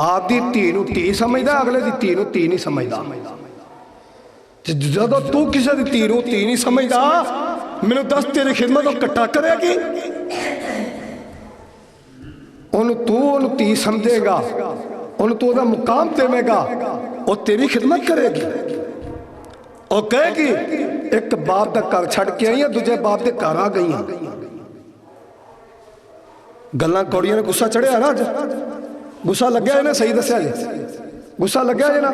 ਆਪਦੀ ਧੀ ਨੂੰ ਧੀ ਸਮਝਦਾ, ਅਗਲੇ ਦੀ ਧੀ ਨੂੰ ਧੀ ਨਹੀਂ ਸਮਝਦਾ। ਜਦੋਂ ਤੂੰ ਕਿਸੇ ਦੀ ਧੀ ਨੂੰ ਧੀ ਨਹੀਂ ਸਮਝਦਾ, ਮੈਨੂੰ ਦੱਸ ਤੇਰੀ ਖਿਦਮਤ ਉਹ ਕੱਟਾ ਕਰੇਗੀ? ਉਹਨੂੰ ਧੀ ਸਮਝੇਗਾ, ਉਹਨੂੰ ਤੂੰ ਉਹਦਾ ਮੁਕਾਮ ਦੇਵੇਗਾ, ਉਹ ਤੇਰੀ ਖਿਦਮਤ ਕਰੇਗੀ। ਉਹ ਕਹੇਗੀ ਇੱਕ ਬਾਪ ਦਾ ਘਰ ਛੱਡ ਕੇ ਆਈ ਆ, ਦੂਜੇ ਬਾਪ ਦੇ ਘਰ ਆ ਗਈ ਆ। ਗੱਲਾਂ ਕੌੜੀਆਂ ਨੇ ਗੁੱਸਾ ਚੜਿਆ ਨਾ, ਅੱਜ ਗੁੱਸਾ ਲੱਗਿਆ ਇਹਨੇ, ਸਹੀ ਦੱਸਿਆ ਜੀ, ਗੁੱਸਾ ਲੱਗਿਆ ਜੇ ਨਾ?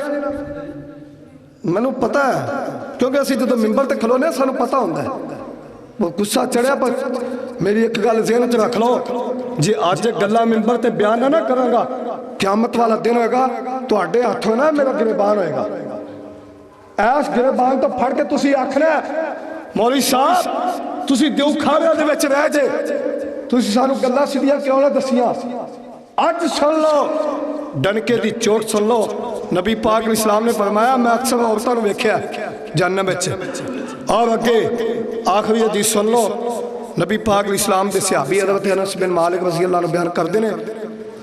ਮੈਨੂੰ ਪਤਾ ਹੈ, ਕਿਉਂਕਿ ਅਸੀਂ ਜਦੋਂ ਮਿੰਬਰ ਤੇ ਖਲੋਨੇ ਸਾਨੂੰ ਪਤਾ ਹੁੰਦਾ ਹੈ ਉਹ ਗੁੱਸਾ ਚੜਿਆ। ਪਰ ਮੇਰੀ ਇੱਕ ਗੱਲ ਜ਼ਿਹਨ 'ਚ ਰੱਖ ਲਓ, ਜੇ ਅੱਜ ਗੱਲਾਂ ਮਿੰਬਰ ਤੇ ਬਿਆਨ ਨਾ ਕਰਾਂਗਾ, ਕਿਆਮਤ ਵਾਲਾ ਦਿਨ ਹੋਏਗਾ, ਤੁਹਾਡੇ ਹੱਥੋਂ ਨਾ ਮੇਰਾ ਗਿਰਬਾਨ ਹੋਏਗਾ। ਐਸ ਗਿਰਬਾਨ ਤੋਂ ਫੜ ਕੇ ਤੁਸੀਂ ਆਖਣਾ, ਮੌਲਵੀ ਸਾਹਿਬ ਤੁਸੀਂ ਦਿਓ ਖਾਰਿਆਂ ਦੇ ਵਿੱਚ ਰਹਿ ਜੇ, ਤੁਸੀਂ ਸਾਨੂੰ ਗੱਲਾਂ ਸਿੱਧੀਆਂ ਕਿਉਂ ਨਾ ਦੱਸੀਆਂ? ਅੱਜ ਸੁਣ ਲਓ, ਡਨਕੇ ਦੀ ਚੋਟ ਸੁਣ ਲਓ। ਨਬੀ ਪਾਕ ਅਲੈਹਿਸ ਸਲਾਮ ਨੇ ਫਰਮਾਇਆ, ਮੈਂ ਅਕਸਰ ਔਰਤਾਂ ਨੂੰ ਵੇਖਿਆ ਜਹੰਨਮ ਵਿੱਚ। ਔਰ ਅੱਗੇ ਆਖਰੀ ਹਦੀਸ ਸੁਣ ਲਓ, ਨਬੀ ਪਾਕ ਅਲੈਹਿਸ ਸਲਾਮ ਦੇ ਸਹਾਬੀ ਹਜ਼ਰਤ ਅਨਸ ਬਿਨ ਮਾਲਿਕ ਰਜ਼ੀ ਅੱਲਾਹ ਨੂੰ ਬਿਆਨ ਕਰਦੇ ਨੇ,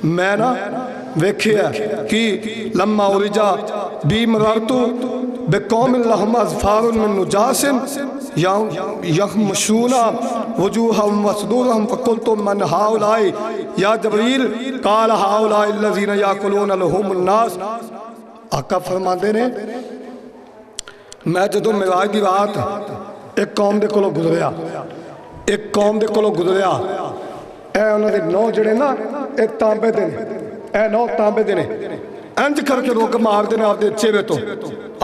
ਮੈਂ ਨਾ ਵੇਖਿਆ ਕਿ ਲੰਮਾ ਉਰਜਾ ਬੀ ਮਰਾਰਤੂ بقوم لهم اظفار من نجاس يخمشون وجوههم وصدورهم فقلت من هؤلاء یا جبریل قال هؤلاء الذين ياكلون لحوم الناس۔ آقا فرماتے نے میں جدوں معراج دی رات ایک قوم دے کولوں گزریا، ایک قوم دے کولوں گزریا، اے انہاں دے نو جڑے نا ایک تانبے دے نے، اے نو تانبے دے نے، انج کر کے روک مار دے نے آپ دے چہرے تو،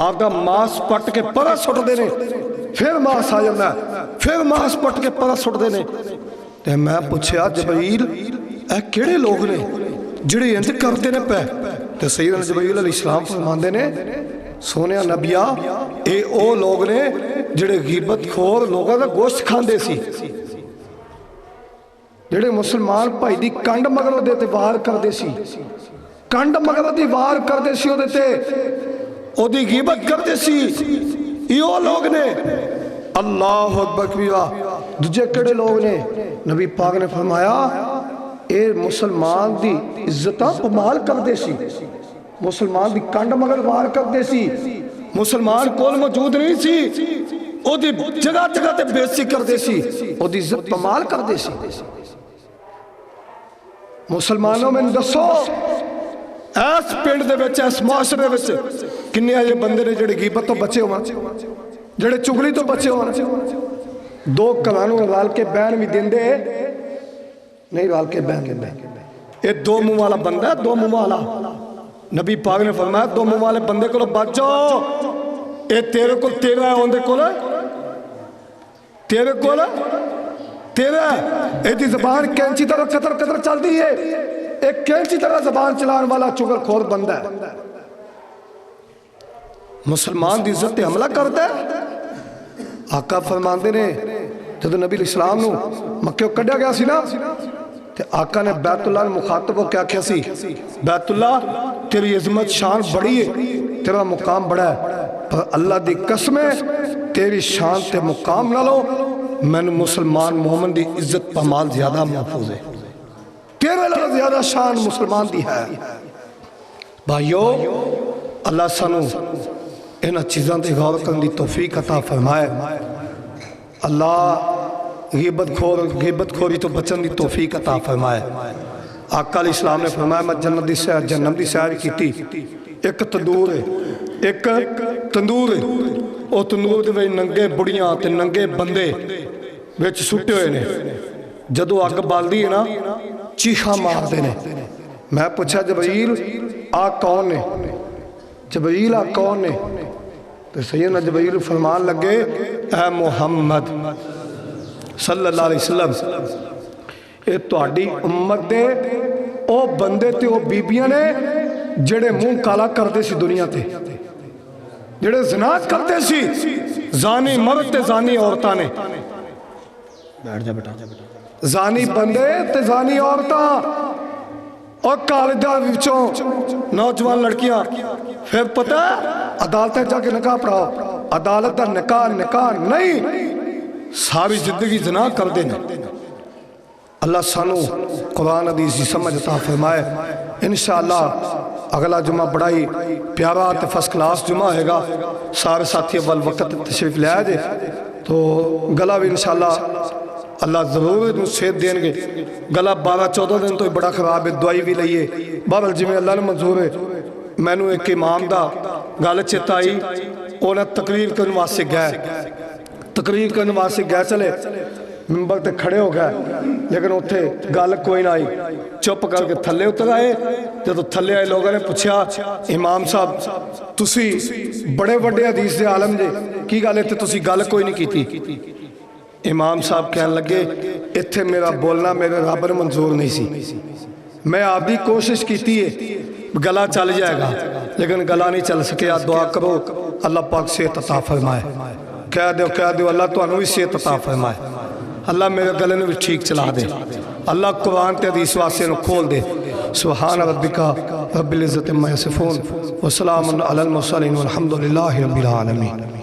آپ دا ماس پٹ کے پرا سٹ دے نے، پھر ماس آ جاتا ہے، پھر ماس پٹ کے پرا سٹ دے نے۔ تے میں پوچھیا جبریل اے کیڑے لوگ نے جڑے انج کردے نے پے؟ تے سیدنا جبریل علیہ السلام فرماندے نے، سونیا نبیا اے او لوگ نے جڑے غیبت خور لوگاں دا گوشت کھاندے سی، جڑے مسلمان بھائی دی کنڈ مگر دے تے وار کردے سی، کنڈ مگر دی وار کردے سی، او دے تے او دی غیبت کردے سی، یہ لوگ نے۔ اللہ اکبر کبیرہ۔ دوجے کڑے لوگ نے؟ نبی پاک نے فرمایا اے مسلمان دی عزتاں پمال کردے سی، مسلمان دی کنڈ مگر وار کردے سی، مسلمان کول موجود نہیں سی، او دی جگہ جگہ تے بےزتی کردے سی، او دی عزت پمال کردے سی۔ مسلمانوں میں دسو ایس پنڈ دے وچ، ایس معاشرے وچ کنے آئے بندے نے جڑے غیبت تو بچے ہوئے، جڑے چگلی تو بچے ہوئے؟ دو کلانوں رال کے بین بھی دن دے نہیں، رال کے بین دن دے، یہ دو منہ والا بندہ ہے، دو منہ والا۔ نبی پاک نے فرمایا دو منہ والے بندے کو بچ جاؤ، یہ تیرے کو تیرا ہے، اندے کو تیرے کو تیرا ہے، یہ زبان کینچی طرح قطر قطر چل دی ہے، ایک کینچی طرح زبان چلان والا چگر خور بندہ ہے، مسلمان دی عزت حملہ کرتا ہے۔ آقا فرماندے نے جب نبی علیہ السلام نو مکہ کڈیا گیا سی نا، تے آقا نے بیت اللہ مخاطب کو کیا کیا سی، بیت اللہ تیری عظمت شان بڑی ہے، تیرا مقام بڑا ہے، پر اللہ دی قسم ہے تیری شان تے مقام نہ لو، میں مسلمان مومن دی عزت پامال زیادہ محفوظ ہے، تیرے لئے زیادہ شان مسلمان دی ہے۔ بھائیو اللہ سانو انہاں چیزاں تے غور کرنے دی توفیق عطا فرمائے، اللہ غیبت خوری تو بچن دی توفیق عطا فرمائے۔ آقا علیہ السلام نے فرمایا میں جنت دی سیر، جنم دی سیر کیتی، ایک تندور ہے، ایک تندور ہے، او تندور دے وچ ننگے بڑیاں تے ننگے بندے وچ سٹے ہوئے نے، جدو اگ بالدی ہے نا چیخاں مار دے نے۔ میں پوچھا جبریل آ کون نے؟ جبریل آ کون نے؟ تو سیدنا جبریل فرمان لگے اے محمد صلی اللہ علیہ وسلم، اے تہاڈی امت دے او بندے تے او بیبیاں نے جڑے منہ کالا کردے سی دنیا تے، جڑے زنا کردے سی، زانی مرد تے زانی عورتاں نے، بیٹھ جا بیٹا، زانی بندے تے زانی عورتاں، اور کالجاں وچوں نوجوان لڑکیاں، پھر پتہ عدالتیں جا کے نکاح پڑھاؤ، عدالت دا نکاح نہیں، ساری زندگی زنا کر دینا۔ اللہ سانو قرآن حدیث سمجھ عطا فرمائے، انشاءاللہ اگلا جمعہ بڑا ہی پیارا تے فرسٹ کلاس جمعہ ہے گا. سارے ساتھی اول وقت تشریف لے آئے تو گلا بھی انشاءاللہ اللہ ضرور صحت دیں گے. گلا 12-14 دن تو بڑا خراب ہے, دوائی بھی لئیے. بہرحال جی میں اللہ نے منظور ہے. میں نے ایک امام دا گل چیتا آئی, انہیں تقریر کرنے واسطے گئے, تقریر کرنے واسطے گئے چلے ممبر تے کھڑے ہو گئے, لیکن اتھے گل کوئی نہ آئی. چپ کر کے تھلے اتر آئے. جب تھلے آئے لوگوں نے پوچھا امام صاحب تسی بڑے وڈے حدیث دے عالم جے, کی گل ہے تے تسی گل کوئی نہیں کیتی. امام صاحب کہنے لگے اتھے میرا بولنا میرے رب نے منظور نہیں سی. میں آپ دی کوشش کیتی ہے گلا چل جائے گا, لیکن گلا نہیں چل سکے. دعا کرو اللہ پاک صحت عطا فرمائے. کہہ دیو اللہ تو انہوں بھی صحت عطا فرمائے. اللہ میرے گلے نے بھی ٹھیک چلا دے. اللہ قرآن تے حدیث واسطے نو کھول دے. سبحان ربکا رب العزت عما یصفون وسلام علی المرسلین والحمدللہ رب العالمین.